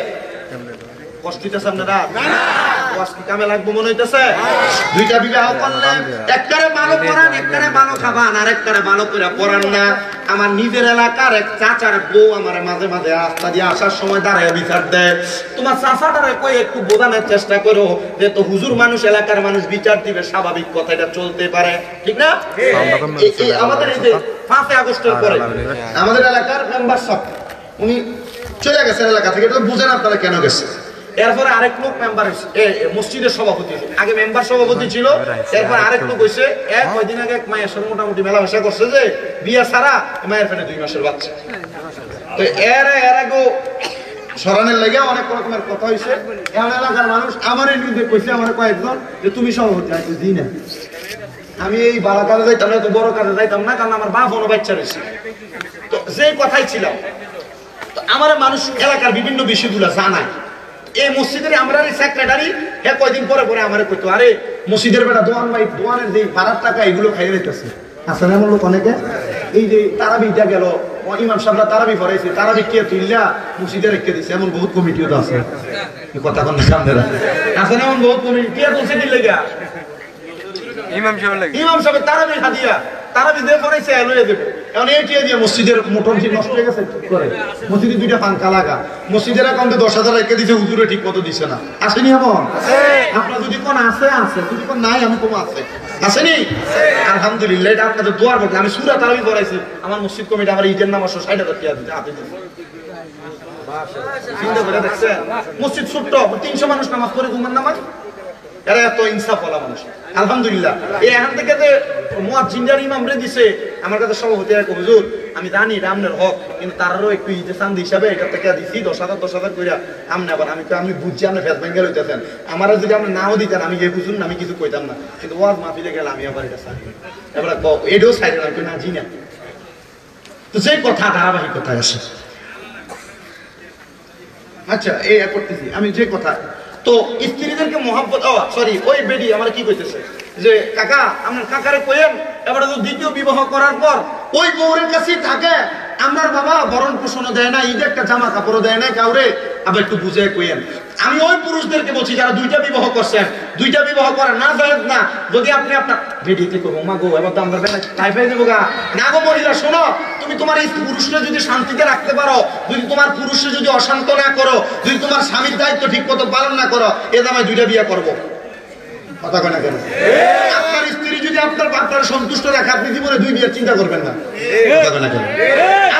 কষ্টিতেছে আপনারা কামে লাগবো মনে হইতেছে। দুইটা বিবাহ করলে একটারে ভালো পড়ান, একটারে ভালো খাবান, আর একটারে ভালো করে পড়ান না। আমার নিজের এলাকার এক চাচার বউ আমার মাঝে মাঝে রাস্তা দিয়ে আসার সময় দাঁড়ায় বিচার দেয়, তোমার চাচাটারে কই একটু বোঝানোর চেষ্টা করো যে তো হুজুর মানুষ, এলাকার মানুষ বিচার দিবে, স্বাভাবিক কথা, এটা চলতে পারে, ঠিক না? আমাদের এই যে 5 আগস্টের পরে আমাদের এলাকার মেম্বার সব উনি চলে গেছেন এলাকা থেকে, এটা বুঝেন আপনারা কেন গেছে। এরপরে আরেক লোক মেম্বার মসজিদের সভাপতি, আগে মেম্বার সভাপতি ছিল, এরপর আরেক লোক হয়েছে। কয়দিন আগে এক মায়ের সাথে মোটামুটি মেলামেশা করছে যে বিয়া ছাড়া মায়ের পেটে 2 মাসের বাচ্চা। তো এর আগেও সরানের লেগে অনেক রকমের কথা হয়েছে। এখন এলাকার মানুষ আমার কিন্তু কইছে, আমার কয়েকজন যে তুমি সভাপতি, আমি দিই না, আমি এই বালা কাজে যাইতাম না, তো বড় কাজে যাইতাম না, কারণ আমার বাপ অন্য বাচ্চা রয়েছে। তো যে কথাই ছিলাম, তো আমার মানুষ এলাকার বিভিন্ন বিষয়গুলো জানায়। এই মসজিদের আমরা সেক্রেটারি কয়দিন পরে পরে আমার কইতো, আরে মসজিদের বেটা দোয়ান ভাই, দোয়ানের যে ভাড়ার টাকা এগুলো খাইয়ে দিতেছে। আসলে এমন লোক অনেকে, এই যে তারাবিটা গেল, ইমাম সাহেবরা তারাবি পড়াইছে, তারাবি কে তুললা মসজিদে রেখে দিচ্ছে, এমন বহুত কমিটিও তো আছে। কথা কন না, আসলে এমন বহুত কমিটি কে তুলছে দিলে গা ইমাম সাহেব তারাবি হাদিয়া, তারাবি দিয়ে পড়াইছে লইয়া দেবে। এখন এইটিয়া দিয়ে মসজিদের মোটর যে নষ্ট হয়ে গেছে ঠিক করে, মসজিদে 2টা পাঙ্খা লাগা, মসজিদের অ্যাকাউন্টে 10,000 রেখে দিছে, হুজুরে ঠিক মতো দিছে না। আসেনি এমন? আপনার যদি কোন আছে আছে, যদি কোন নাই আমি কম আছে, আসেনি? আলহামদুলিল্লাহ, এটা আপনাদের দোয়ার বটে। আমি সূরা তারাবি পড়াইছি, আমার মসজিদ কমিটি আমার ঈদের নামাজ 60,000 টাকা দিতে হাতে দিছে। চিন্তা করে দেখছেন, মসজিদ ছোট্ট, 300 মানুষ নামাজ পড়ে, জুমার নামাজ, এরা এত ইনসাফ ওয়ালা মানুষ। আলহামদুলিল্লাহ, এই এখান থেকে যে মুয়াজ্জিনদের ইমামরে দিছে, আমার কাছে সভাপতি এক হুজুর, আমি জানি এটা আপনার হক, কিন্তু তারও একটু ঈদের চাঁদ হিসাবে এটা থেকে দিছি 10,000 কইরা। আমনে আবার আমি বুঝছি আপনি ফেস ব্যাংকে লইতেছেন, আমার যদি আপনি নাও দিতেন আমি গিয়ে বুঝুন, আমি কিছু কইতাম না, কিন্তু ওয়াজ মাহফিলে গেলে আমি আবার এটা চাই, এবার এটাও চাইলেন আমি না জি না। তো সেই কথা ধারাবাহিকতায় আসে। আচ্ছা, এই করতেছি আমি যে কথা, তো স্ত্রীদেরকে মহব্বত, ওই বেডি আমার কি কইতেছে যে কাকা আপনার কাকারে কইেন, এবারে তো দ্বিতীয় বিবাহ করার পর ওই বউরের কাছেই থাকে, আমার বাবা ভরণ পোষণও দেয় না, ঈদে একটা জামা কাপড়ও দেয় না কাউরে, আবার একটু বুঝে কইেন। আমি ওই পুরুষদেরকে বলছি যারা 2টা বিবাহ করছেন, 2টা বিবাহ করা না জায়েজ না। যদি আপনি আপনার বেডিতে কইবো মা গো এবার তো আমরা লাইফে দেবো গা, না গো মহিলা শোনো, তুমি তোমার এই পুরুষকে যদি শান্তিতে রাখতে পারো, যদি তোমার পুরুষকে যদি অশান্ত না করো, যদি তোমার স্বামীর দায়িত্ব ঠিক মতো পালন না করো, এ দামায় 2টা বিয়ে করবো। কথা কয় না কেন? আপনার স্ত্রী যদি আপনার সন্তুষ্ট রাখে, আপনি জীবনে 2 বিয়ের চিন্তা করবেন না। কথা কয় না কেন?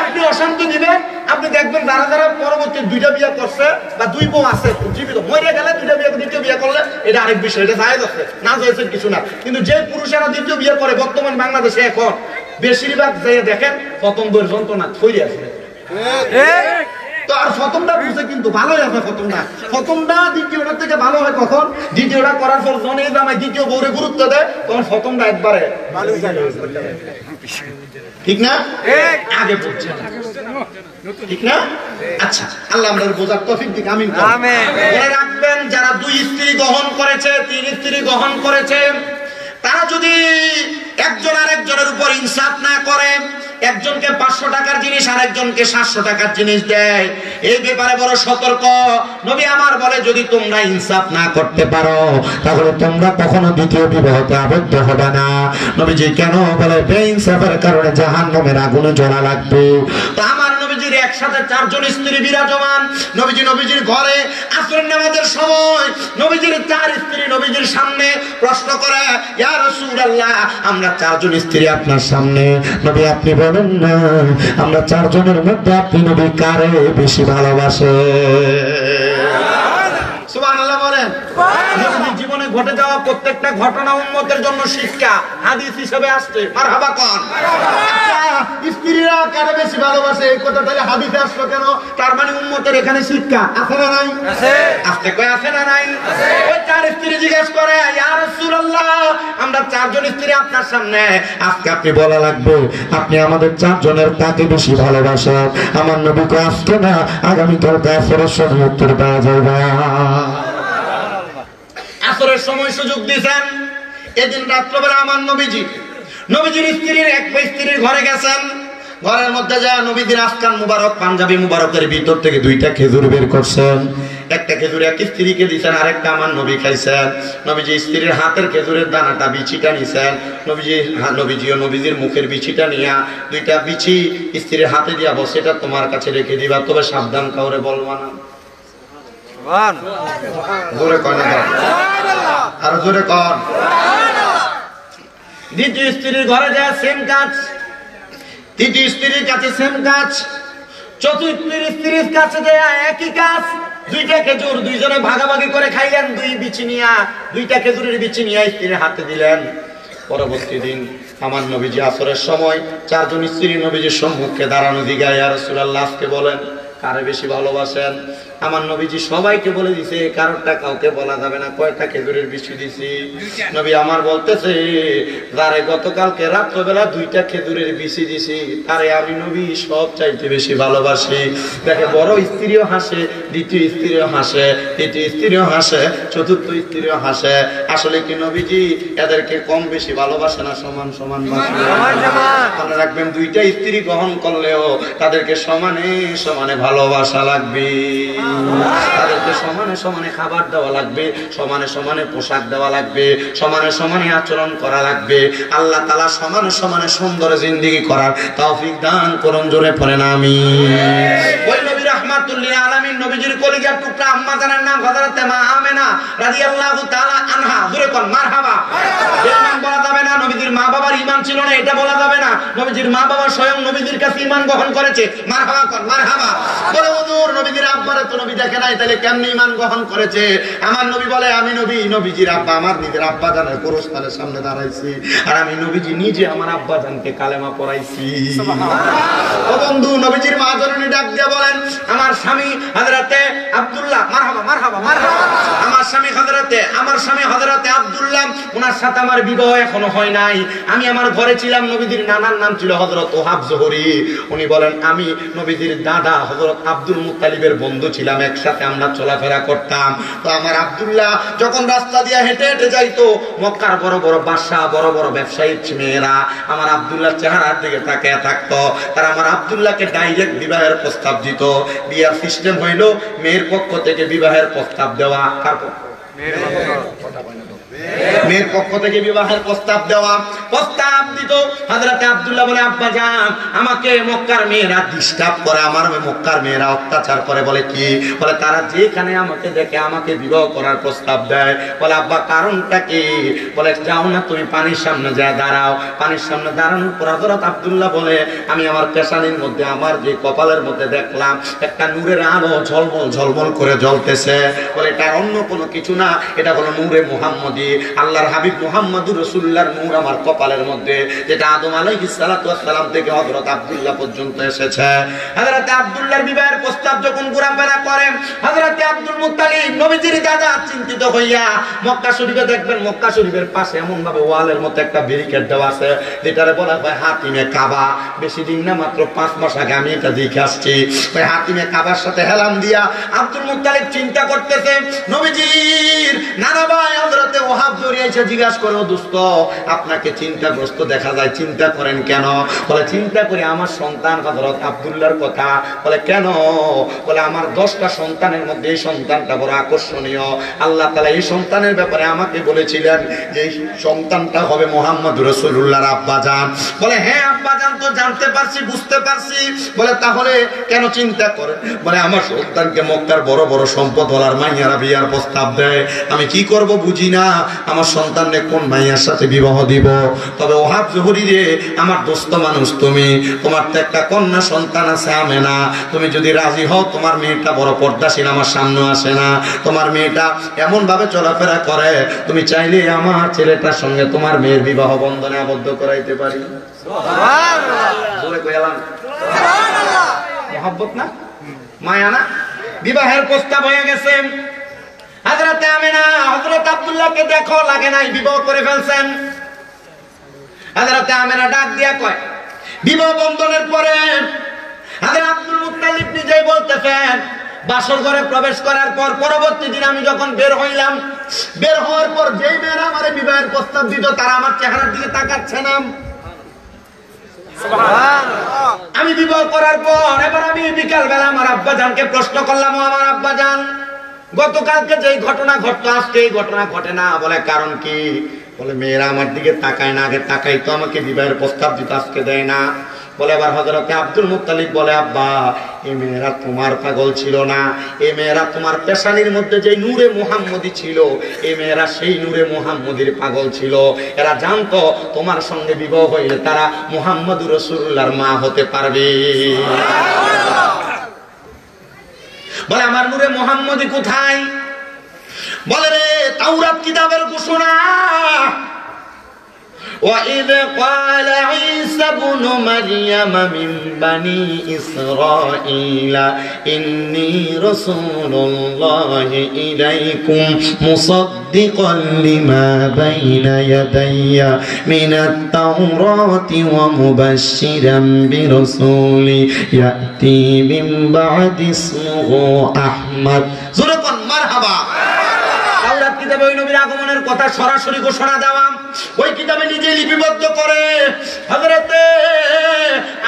আপনি অশান্ত দিবেন, আপনি দেখবেন যারা যারা পরবর্তী 2টা বিয়ে করছে বা 2 বউ আছে জীবিত, মরে গেলে 2টা বিয়ে, দ্বিতীয় বিয়ে করলে এটা আরেক বিষয়, এটা জায়েজ আছে, না জায়েজ কিছু না। কিন্তু যে পুরুষেরা দ্বিতীয় বিয়ে করে বর্তমান বাংলাদেশে এখন বেশিরভাগ যে দেখেন প্রথম বইয়ের যন্ত্রণা থইরে আছে। তো আর প্রথমটা বুঝে কিন্তু ভালোই আছে, প্রথমটা দ্বিতীয়টার থেকে ভালো হয় কখন? দ্বিতীয়টা করার পর যখন এই জামাই দ্বিতীয় বউরে গুরুত্ব দেয়, তখন প্রথমটা একবারে ঠিক না? আগে পড়ছে ঠিক না? আচ্ছা, আল্লাহ আমাদের বোঝার তৌফিক দিক, আমিন। মনে রাখবেন, যারা 2 স্ত্রী গ্রহণ করেছে, 3 স্ত্রী গ্রহণ করেছে, তারা যদি একজন আরেকজনের উপর ইনসাফ না করে, একজনকে 500 টাকার জিনিস আরেকজনকে 700 টাকার জিনিস দেয়, এই ব্যাপারে বড় সতর্ক। নবী আমার বলে, যদি তোমরা ইনসাফ না করতে পারো তাহলে তোমরা কখনো দ্বিতীয় বিবাহতে আবদ্ধ হবে না। নবীজি কেন বলে? বেইনসাফের কারণে জাহান্নামের আগুনে জ্বলা লাগবে। তো আমার নবীজির একসাথে 4 জন স্ত্রী বিরাজমান। নবীজির ঘরে আসরের নামাজের সময় নবীজির 4 স্ত্রী নবীজির সামনে প্রশ্ন করে, ইয়া রাসূলুল্লাহ, আমরা 4 জন স্ত্রী আপনার সামনে, নবী আপনি বলেন না আমরা 4 জনের মধ্যে আপনি নবী কারে বেশি ভালোবাসে? সুবহানাল্লাহ বলেন। নবীর জীবনে ঘটে যাওয়া প্রত্যেকটা ঘটনা উম্মতের জন্য শিক্ষা, হাদিস হিসেবে আসছে। মারহাবা কোন? আচ্ছা, স্ত্রীরা কারে বেশি ভালোবাসে এই কথা তাহলে হাদিসে আসলো কেন? তার মানে উম্মতের এখানে শিক্ষা আছে না নাই? আছে। আজকে কই আছে না নাই? ওই 4 স্ত্রী জিজ্ঞেস করে, ইয়া রাসূলুল্লাহ, আমরা চারজন স্ত্রী আপনার সামনে, আজকে আপনি বলা লাগবে আপনি আমাদের চারজনের কাকে বেশি ভালোবাসেন। আমার নবীকে আজকে না আগামীকাল আসরের সময় উত্তর দেওয়া যাবে। আসরের সময় সুযোগ দিয়েছেন। এদিন রাত্রবেলা আমার নবীজির স্ত্রীর ঘরে গেছেন। ঘরের মধ্যে যায় নবীজির আসকান মুবারক, পাঞ্জাবি মুবারকের ভিতর থেকে 2টা খেজুর বের করছেন। একটা খেজুর এক স্ত্রীকে দিয়েছেন, আরেকটা আমার নবী খাইছেন। নবীজি স্ত্রীর হাতের খেজুরের দানাটা বিচিটা নিছেন। নবীজির মুখের বিচিটা নিয়া 2টা বিচি স্ত্রীর হাতে দিয়া বসে, এটা তোমার কাছে রেখে দিবা, তবে সাবধান কাউরে বলবা না। জোরে কর না, আর জোরে কর। দ্বিতীয় স্ত্রীর ঘরে যায় সেম কাজ, তৃতীয় স্ত্রীর কাছে সেম কাজ, চতুর্থ স্ত্রীর কাছে যায় একই কাজ। 2টা খেজুর দুইজনে ভাগাভাগি করে খাইলেন। 2টা খেজুরের বিচি নিয়ে স্ত্রীর হাতে দিলেন। পরবর্তী দিন আমার নবীজি আসরের সময় 4জন স্ত্রী নবীজির সম্মুখে দাঁড়ানো দিঘা, ইয়া রাসূলুল্লাহ আজকে বলেন কারে বেশি ভালোবাসেন। আমার নবীজি সবাইকে বলে দিছে, কারোরটা কাউকে বলা যাবে না কয়টা খেজুরের বিচি দিছি। নবী আমার বলতেছে, যারে গতকালকে রাত্রবেলা 2টা খেজুরের বিচি দিছি তারে আমি নবী সব চাইতে বেশি ভালোবাসি। দেখে বড় স্ত্রীও হাসে, দ্বিতীয় স্ত্রীও হাসে, তৃতীয় স্ত্রীও হাসে, চতুর্থ স্ত্রীও হাসে। আসলে কি নবীজি এদেরকে কম বেশি ভালোবাসে না সমান সমান মনে রাখবেন। 2টা স্ত্রী গ্রহণ করলেও তাদেরকে সমানে সমানে ভালোবাসা লাগবে, তাদেরকে সমানে সমানে খাবার দেওয়া লাগবে, সমানে সমানে পোশাক দেওয়া লাগবে, সমানে সমানে আচরণ করা লাগবে। আল্লাহ তাআলা সমানে সমানে সুন্দর জিন্দেগি করার তৌফিক দান করুন। জোরে পড়েন আমিন। ওই নবী রাহমাতুল লিল আলামিন, নবীজির কলিজার টুকরা আম্মা জানের নাম হযরত মা আমেনা রাদিয়াল্লাহু তাআলা আনহা। জোরে কোন মারহাবা। ঈমান বলা যাবে না, নবীজির মা বাবার ঈমান ছিল না এটা বলা যাবে না। নবীজির মা বাবা স্বয়ং নবীজির কাছে ঈমান গ্রহণ করেছে। মারহাবা কোন মারহাবা। বলে হুজুর নবীজির আব্বারে তো নবী দেখে নাই, তাহলে কেমনে ঈমান গ্রহণ করেছে? আমার নবী বলে, আমি নবীজির আব্বা আমার নিজের আব্বা জানের গোরস্থানের সামনে দাঁড়াইছি, আর আমি নবীজি নিজে আমার আব্বা জানকে কালেমা পড়াইছি। ও বন্ধু, নবীজির মা জননী ডাক দিয়ে বলেন, আমার স্বামী হযরতে আব্দুল্লাহ, মারহাবা মারহাবা মারহাবা, আমার স্বামী হযরতে আব্দুল্লাহ, ওনার সাথে আমার বিবাহ এখনো হয় নাই। আমি আমার ঘরে ছিলাম, নবীজির নানার নাম ছিল হযরত ওহাব জোহরি। উনি বলেন, আমি নবীজির দাদা হযরত আব্দুল মুত্তালিবের বন্ধু ছিলাম, একসাথে আমরা চলাফেরা করতাম। তো আমার আব্দুল্লাহ যখন রাস্তা দিয়ে হেঁটে হেঁটে যাইতো, মক্কার বড় বড় বাদশা, বড় বড় ব্যবসায়ী মেয়েরা আমার আব্দুল্লাহর চেহারার দিকে তাকিয়ে থাকতো। তারা আমার আব্দুল্লাহকে ডাইরেক্ট বিবাহের প্রস্তাব দিত। বিয়ার সিস্টেম হইল মেয়ের পক্ষ থেকে বিবাহের প্রস্তাব দেওয়া। কার পক্ষ? মেয়ের পক্ষ থেকে বিবাহের প্রস্তাব দেওয়া। প্রস্তাব দিত হযরত আব্দুল্লাহ বলে, আব্বা জান আমাকে মক্কার মেয়েরা ডিস্টার্ব করে, আমার মক্কার মেয়েরা অত্যাচার করে। বলে কি? বলে তারা যেখানে আমাকে দেখে আমাকে বিবাহ করার প্রস্তাব দেয়। বলে আব্বা কারণটা কি? বলে যাও না তুমি পানির সামনে যা দাঁড়াও। পানির সামনে দাঁড়ানোর পর হযরত আব্দুল্লাহ বলে, আমি আমার পেশানির মধ্যে, আমার যে কপালের মধ্যে দেখলাম একটা নূরের আলো ঝলমল ঝলমল করে জ্বলতেছে। বলে এটা অন্য কোনো কিছু না, এটা হলো নূরে মুহাম্মদী, আল্লাহর হাবিব মুহাম্মদুর রাসূলুল্লাহর নূর আমার কপালের মধ্যে, যেটা আদম আলাইহিস সালাতু ওয়াস সালাম থেকে হযরত আব্দুল্লাহ পর্যন্ত এসেছে। হযরত আব্দুল্লাহর বিবাহের প্রস্তাব যখন ঘোরাফেরা করেন, হযরত আব্দুল মুত্তালিব নবীজির দাদা চিন্তিত হইয়া মক্কা শরীফে দেখবেন, মক্কা শরীফের পাশে এমন ভাবে ওয়ালের মধ্যে একটা ব্যারিকেড দেওয়া আছে, যেটারে বলা হয় হাতিমে কাবা। বেশি দিন না, মাত্র 5 মাস আগে আমি এটা দেখে আসছি। ওই হাতিমে কাবার সাথে হেলাম দিয়া আব্দুল মুত্তালিব চিন্তা করতেছে, নবীজির নানা ভাই হযরত ওহাব জড়িয়েছে। জিজ্ঞাসা করো, দোস্ত আপনাকে চিন্তাগ্রস্ত দেখা যায়, চিন্তা করেন কেন? বলে চিন্তা করি আমার সন্তান হযরত আব্দুল্লাহর কথা। বলে কেন? বলে আমার 10টা সন্তানের মধ্যে এই সন্তানটা বড় আকর্ষণীয়। আল্লাহ তাআলা এই সন্তানের ব্যাপারে আমাকে বলেছিলেন যে এই সন্তানটা হবে মুহাম্মদুর রাসূলুল্লাহর আব্বাজান। বলে হ্যাঁ আব্বাজান, তো জানতে পারছি, বুঝতে পারছি। বলে তাহলে কেন চিন্তা করে? বলে আমার সন্তানকে মক্কার বড় বড় সম্পদওয়ালার মাইয়ারা বিয়ার প্রস্তাব দেয়, আমি কি করব বুঝি না। আমার সন্তানকে কোন মাইয়ার সাথে বিবাহ দিব? তবে ওহাব জোহরি রে, আমার দোস্ত মানুষ তুমি, তোমার তো একটা কন্যা সন্তান আছে আমেনা, তুমি যদি রাজি হও, তোমার মেয়েটা বড় পর্দাশীল, আমার সামনে আসে না, তোমার মেয়েটা এমন ভাবে চলাফেরা করে, তুমি চাইলে আমার ছেলেটার সঙ্গে তোমার মেয়ের বিবাহ বন্ধনে আবদ্ধ করাইতে পারি। সুবহানাল্লাহ, জোরে কইলাম সুবহানাল্লাহ। মহব্বত না, মায়া না? বিবাহের প্রস্তাব হয়ে গেছে। হযরত আমেনা হযরত আব্দুল্লাহকে দেখো লাগে নাই, বিবাহ করে ফেলছেন। হযরত আমেনা ডাক দিয়া কয়, বিবাহ বন্ধনের পরে হযরত আব্দুল মুত্তালিব নিজেই বলতেছেন, বাসর ঘরে প্রবেশ করার পর পরবর্তী দিন আমি যখন বের হইলাম, বের হওয়ার পর যেই মেয়েরা আমারে বিবাহের প্রস্তাব দিত তারা আমার চেহারার দিকে তাকাচ্ছে না। আমি বিবাহ করার পর এবার আমি বিকাল বেলা আমার আব্বাজানকে প্রশ্ন করলাম, আমার আব্বাজান, গতকালকে যেই ঘটনা ঘটতো আজকে এই ঘটনা ঘটে না, বলে কারণ কি? বলে মেয়েরা আমার দিকে তাকায় না, আগে তাকাইতো, আমাকে বিবাহের প্রস্তাব দিত, আজকে দেয় না। বলে এবার হযরত আব্দুল মুত্তালিব বলে, আব্বা, এই মেয়েরা তোমার পাগল ছিল না, এই মেয়েরা তোমার পেশানির মধ্যে যে নূরে মুহাম্মদী ছিল, এই মেয়েরা সেই নূরে মুহাম্মদীর পাগল ছিল। এরা জানতো তোমার সঙ্গে বিবাহ হইলে তারা মুহাম্মদুর রাসূলুল্লাহর মা হতে পারবে। বলে আমার নূরে মুহাম্মদী কোথায়? বলে রে তাওরাত কিতাবের ঘোষণা, وَإِذْ قَالَ عِيسَى ابْنُ مَرْيَمَ مِنْ بَنِي إِسْرَائِيلَ إِنِّي رَسُولُ اللَّهِ إِلَيْكُمْ مُصَدِّقًا لِمَا بَيْنَ يَدَيَّ مِنَ التَّوْرَاةِ وَمُبَشِّرًا بِرَسُولٍ يَأْتِي مِنْ بَعْدِي اسْمُهُ أَحْمَدُ। জোরে কোন মারহাবা। তাওরাত কিতাবে ওই নবীর আগমনের কথা সরাসরি ঘোষণা দেওয়া, ওই কিতাবে নিজে লিপিবদ্ধ করে হযরতে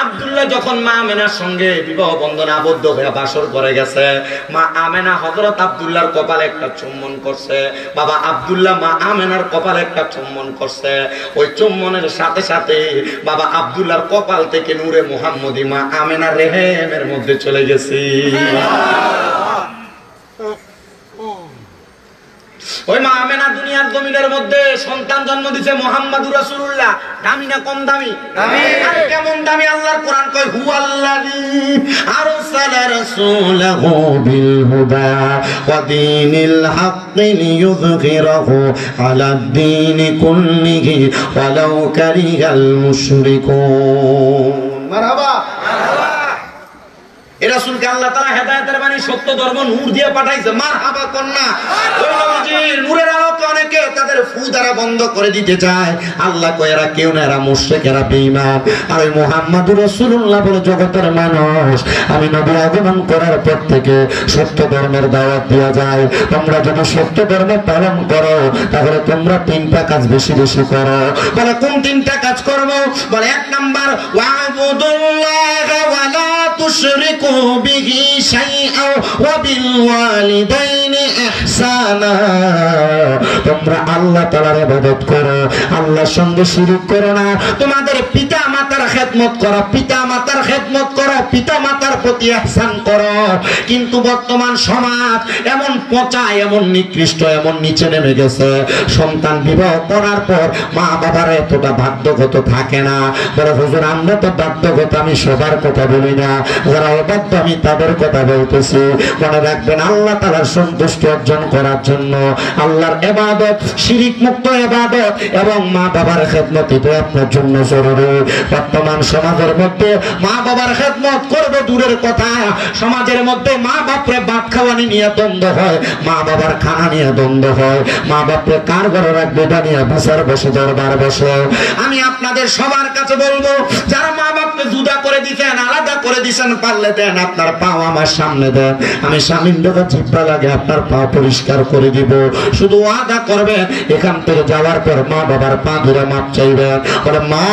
আব্দুল্লাহ যখন মা আমেনার সঙ্গে বিবাহ বন্ধনে আবদ্ধ হয়ে বাসর করে গেছে, মা আমেনা হযরত আব্দুল্লাহর কপালে একটা চুম্বন করছে, বাবা আব্দুল্লাহ মা আমেনার কপালে একটা চুম্বন করছে। ওই চুম্বনের সাথে সাথে বাবা আব্দুল্লাহর কপাল থেকে নূরে মুহাম্মদী মা আমেনার রেহেমের মধ্যে চলে গেছে। ওই মা আমেনা দুনিয়ার জমিনের মধ্যে সন্তান জন্ম দিয়েছে মুহাম্মদুর রাসূলুল্লাহ। দামি না কম দামি? দামি। আর কেমন দামি? আল্লাহর কোরআন কয়, হুয়াল্লাযী আরসালা রাসূলাহু বিল হুদা ওয়া দীনিল হাক্কি লিইয়ুযহিরাহু আলাদ দীনি কুল্লিহি ওয়ালাউ কারিহাল মুশরিকুন। মারহাবা। এই রাসূলকে আল্লাহ তাআলা হেদায়েতের বাণী সত্য ধর্ম নূর দিয়ে পাঠাইছে। মারহাবা কন্যা। ওই নবীজির নূরের আলোকে অনেকে তাদের ফু দ্বারা বন্ধ করে দিতে চায়। আল্লাহ কয় এরা কেউ না, এরা মুশরিক, এরা বেঈমান। আর ওই মুহাম্মদুর রাসূলুল্লাহ বলে জগতের মানুষ, আমি নবী আগমন করার পর থেকে সত্য ধর্মের দাওয়াত দেওয়া যায়। তোমরা যদি সত্য ধর্ম পালন করো তাহলে তোমরা তিনটা কাজ বেশি বেশি করো। বলে কোন তিনটা কাজ করব? বলে এক নাম্বার, ওয়া'বুদুল্লাহ ওয়া লা তুশরিকু বিহি শাইআ ওয়া বিল ওয়ালিদাইনি ইহসানা। তোমরা আল্লাহ তাআলার ইবাদত করো, আল্লাহর সঙ্গে শিরক করো না। তোমাদের পিতা মাতার খেদমত করো, পিতা মাতার খেদমত করো, পিতা মাতার প্রতি ইহসান করো। কিন্তু বর্তমান সমাজ এমন পচা, এমন নিকৃষ্ট, এমন নিচে নেমে গেছে, সন্তান বিবাহ করার পর মা বাবার এতটা বাধ্যগত থাকে না। বলে হুজুর আমরা তো বাধ্যগত, আমি সবার কথা বলি না, যারা অবাধ্য আমি তাদের কথা বলতেছি। মনে রাখবেন আল্লাহ তাআলার সন্তুষ্টি অর্জন করার জন্য আল্লাহর ইবাদত, শিরিক মুক্ত ইবাদত এবং মা বাবার খেদমত এটা আপনার জন্য জরুরি। বর্তমান সমাজের মধ্যে মা বাবার খেদমত করব দূরের কথা, সমাজের মধ্যে মা বাপরে ভাত খাওয়ানি নিয়ে দ্বন্দ্ব হয়, মা বাবার খানা নিয়ে দ্বন্দ্ব হয়, মা বাপরে কার ঘরে রাখবে এটা নিয়ে বিচার বসে, দরবার বসে। আমি আপনাদের সবার কাছে বলবো, যারা মা বাপকে জুদা করে দিতেন, আলাদা করে দিছেন, পারলে দেন আপনার পাও আমার সামনে দেন, আমি স্বামীর যখন চিপা লাগে আপনার পা পরিষ্কার করে দিব। শুধু ওয়াদা করবেন এখান থেকে যাওয়ার পর মা বাবার পা ধরে মাপ চাইবেন। বলে মা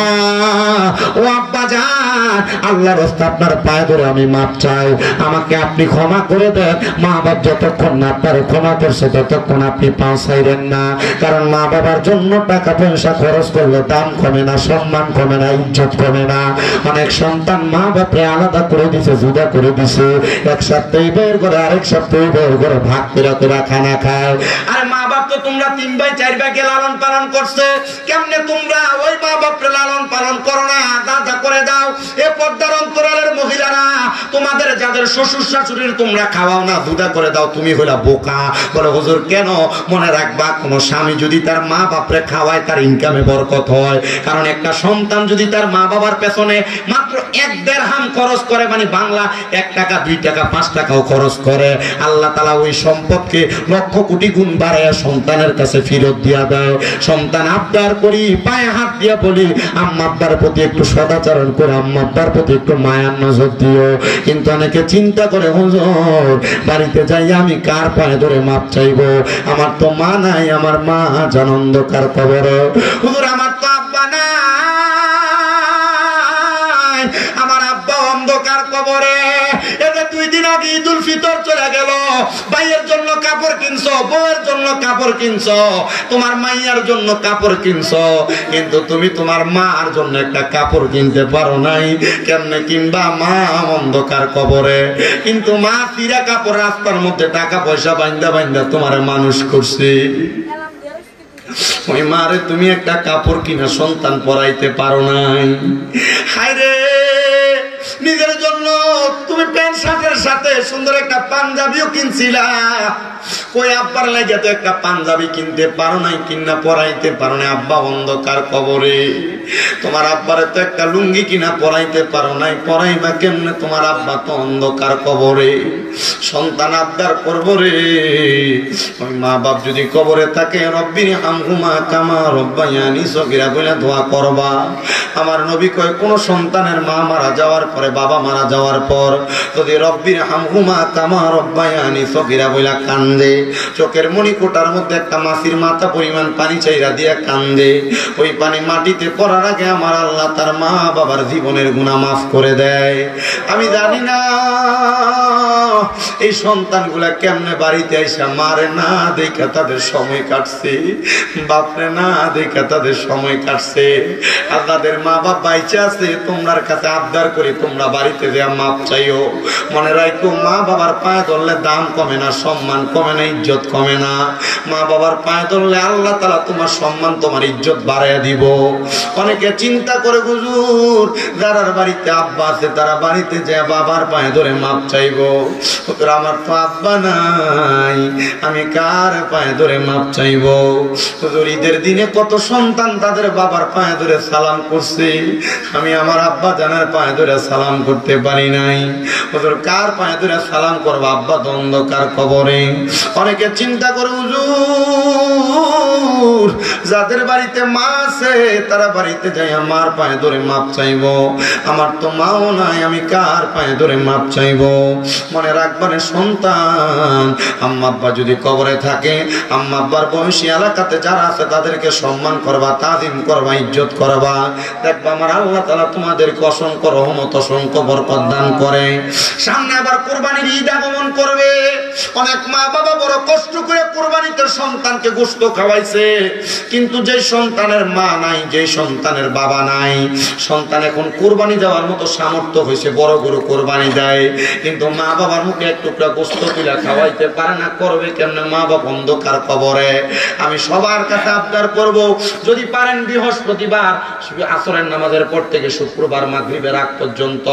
ও আব্বা যান, আল্লাহর রাস্তা আপনার পায়ে ধরে আমি মাপ চাই, আমাকে আপনি ক্ষমা করে দেন। মা বাপ যতক্ষণ না আপনার ক্ষমা করছে ততক্ষণ আপনি পা চাইবেন না। কারণ মা বাবার জন্য টাকা পয়সা খরচ করলে দাম কমে না, সম্মান কমে না, ইজ্জত কমে না। অনেক সন্তান মা বাপরে আলাদা করে দিছে, জুদা করে দিছে, এক সপ্তাহ বের করে আরেক সপ্তাহ বের করে ভাগ করে করে খানা খায়। আর মা বাপ তো তোমরা 3 ভাই 4 ভাইকে লালন পালন করছে, কেমনে তোমরা ওই মা বাপরে লালন পালন করো না, দাদা করে দাও। এ পর্দার অন্তরালের মহিলারা, তোমাদের যাদের শ্বশুর শাশুড়ির তোমরা খাওয়াও না, জুদা করে দাও, তুমি হইলা বোকা। বলে হুজুর কেন? মনে রাখবা কোন স্বামী যদি তার মা বাপরে খাওয়ায় তার ইনকামে বরকত হয়। কারণ একটা সন্তান যদি তার মা বাবার পেছনে মাত্র এক দেড়হাম খরচ করে, মানে বাংলা 1 টাকা 2 টাকা 5 টাকাও খরচ করে, আল্লাহ তাআলা ওই সম্পদকে লক্ষ কোটি গুণ বাড়ায়া সন্তানের কাছে ফেরত দিয়া দেয়। সন্তান আবদার করি, পায়ে হাত দিয়া বলি, আম্মা আব্বার প্রতি একটু সদাচরণ করে, আম্মা আব্বার প্রতি একটু মায়ার নজর দিও। কিন্তু অনেকে চিন্তা করে, হুজুর বাড়িতে যাই আমি কার পায়ে ধরে মাপ চাইবো? আমার তো মা নাই, আমার মা অন্ধকার কবরে। হুজুর আমার তো আব্বা নাই, আমার আব্বা অন্ধকার কবরে। এতে 2 দিন আগে ঈদুল ফিতর চলে গেল, ভাইয়ের জন্য কাপড় কিনছো, বউয়ের জন্য কাপড় কিনছো, তোমার মাইয়ার জন্য কাপড় কিনছো, কিন্তু তুমি তোমার মার জন্য একটা কাপড় কিনতে পারো নাই। কেমনে কিনবা? মা অন্ধকার কবরে। কিন্তু মা চিরা কাপড় রাস্তার মধ্যে টাকা পয়সা বাইন্দা বাইন্দা তোমার মানুষ করছে। ওই মারে তুমি একটা কাপড় কিনা সন্তান পরাইতে পারো নাই। হায় রে, নিজের জন্য তুমি প্যান্ট শার্টের সাথে সুন্দর একটা পাঞ্জাবিও কিনছিলা, কই আব্বার লাগে তো একটা পাঞ্জাবি কিনতে পারো নাই, কিনা পরাইতে পারো নাই। আব্বা অন্ধকার কবরে। তোমার আব্বারে তো একটা লুঙ্গি কিনা পরাইতে পারো নাই, পরাইবা কেমনে? তোমার আব্বা তো অন্ধকার কবরে। সন্তান আবদার করবো রে, ওই মা বাপ যদি কবরে থাকে, রব্বির হামহুমা কামা রব্বায়ানি সগীরা বলে দোয়া করবা। আমার নবী কয়, কোন সন্তানের মা মারা যাওয়ার পরে, বাবা মারা যাওয়ার পর যদি রব্বির হামহুমা কামা রব্বায়ানি সগীরা বলে কান্দে, চোখের মণিকোটার মধ্যে একটা মাছির মাথা পরিমাণ পানি চাইরা দিয়া কান্দে, ওই পানি মাটিতে পড়ার আগে আমার আল্লাহ তার মা বাবার জীবনের গুনাহ মাফ করে দেয়। আমি জানি না এই সন্তানগুলা কেমনে বাড়িতে আইসা মারে না দেখা তাদের সময় কাটছে, বাপরে না দেখা তাদের সময় কাটছে। আর তাদের মা বাপ বাইচে আছে, তোমরার কাছে আবদার করি, তোমরা বাড়িতে দেয়া মাপ চাইও। মনে রাখো, মা বাবার পায়ে ধরলে দাম কমে না, সম্মান কমে না, ইজ্জত কমে না। মা বাবার পায়ে ধরলে আল্লাহ তাআলা তোমার সম্মান, তোমার ইজ্জত বাড়াইয়া দিব। অনেকে চিন্তা করে, হুজুর যারার বাড়িতে আব্বা আছে তারা বাড়িতে যায় বাবার পায়ে ধরে মাপ চাইবো। আমার তো আব্বা নাই, আমি কার পায়ে ধরে মাপ চাইবো? হুজুর ঈদের দিনে কত সন্তান তাদের বাবার পায়ে ধরে সালাম করছে, আমি আমার আব্বা জানার পায়ে ধরে সালাম করতে পারি নাই। হুজুর কার পায়ে ধরে সালাম করবো? আব্বা তো অন্ধকার কবরে। অনেকে চিন্তা করে, হুজুর যাদের বাড়িতে মা আছে তারা বাড়িতে যাই আমার পায়ে ধরে মাপ চাইবো, আমার তো মাও নাই, আমি কার পায়ে ধরে মাপ চাইবো? মনে রাখবেন সন্তান, আম্মা আব্বা যদি কবরে থাকে, আম্মা আব্বার বয়সী এলাকাতে যারা আছে তাদেরকে সম্মান করবা, তাজিম করবা, ইজ্জত করবা। দেখবা আমার আল্লাহ তাআলা তোমাদেরকে অসংখ্য রহমত, অসংখ্য বরকত দান করে। সামনে আবার কুরবানির ঈদ আগমন করবে। অনেক মা বাবা বড় কষ্ট করে কুরবানিতে সন্তানকে গোশত খাওয়াইছে, কিন্তু যে সন্তানের মা নাই, যে সন্তানের বাবা নাই, সন্তান এখন কুরবানি দেওয়ার মতো সামর্থ্য হয়েছে, বড় গরু কুরবানি দেয়, কিন্তু মা বাবার মুখে এক টুকরা গোশত তুলে খাওয়াইতে পারে না। করবে কেমনে? মা বাবা অন্ধকার কবরে। আমি সবার কাছে আবদার করব, যদি পারেন বৃহস্পতিবার আসরের নামাজের পর থেকে শুক্রবার মাগরিবের আগ পর্যন্ত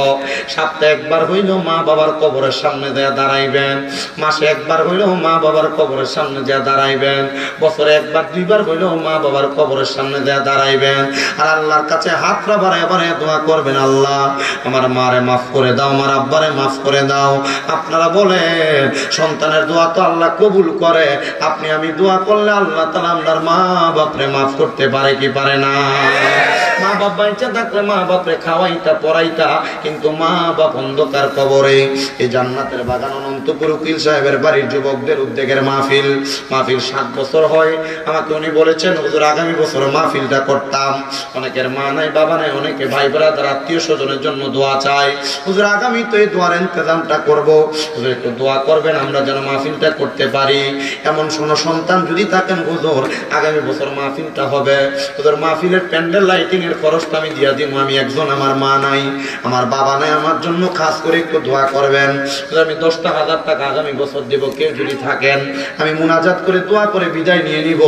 সপ্তাহে একবার হইলেও মা বাবার কবরের সামনে দেয়া দাঁড়াইবেন, মাসে একবার হইলেও মা বাবার কবরের সামনে দেয়া দাঁড়াইবেন, বছরে একবার 2বার হইলেও মা বাবার কবরের সামনে দেয়া দাঁড়াইবেন। আর আল্লাহর কাছে হাতটা বাড়ায় বাড়ায় দোয়া করবেন, আল্লাহ আমার মারে মাফ করে দাও, আমার আব্বারে মাফ করে দাও। আপনারা বলেন সন্তানের দোয়া তো আল্লাহ কবুল করে, আপনি আমি দোয়া করলে আল্লাহ তাআলা আপনার মা বাপরে মাফ করতে পারে কি পারে না? মা বাপ বাইচা থাকলে মা বাপরে খাওয়াইতা পড়াইতা, কিন্তু মা বাপ অন্ধকার কবরে। এই জান্নাতের বাগান অনন্তপুর উকিল সাহেবের বাড়ির যুবকদের উদ্যোগের মাহফিল 7 বছর হয়। আমাকে উনি বলেছেন, হুজুর আগামী বছর মাহফিলটা করতাম। অনেকের মা নাই, বাবা নাই, অনেকে ভাই ব্রাদার আত্মীয় স্বজনের জন্য দোয়া চায়। হুজুর আগামী তো এই দোয়ার ইন্তজামটা করবো, হুজুর একটু দোয়া করবেন আমরা যেন মাহফিলটা করতে পারি। এমন কোনো সন্তান যদি থাকেন, হুজুর আগামী বছর মাহফিলটা হবে, হুজুর মাহফিলের প্যান্ডেল লাইটিং এর খরচটা আমি দিয়া দিব। আমি একজন, আমার মা নাই, আমার বাবা নাই, আমার জন্য খাস করে একটু দোয়া করবেন। আমি 10,000 টাকা আগামী বছর দেব। কেউ যদি থাকেন, আমি মুনাজাত করে দোয়া করে বিদায় নিয়ে নিব।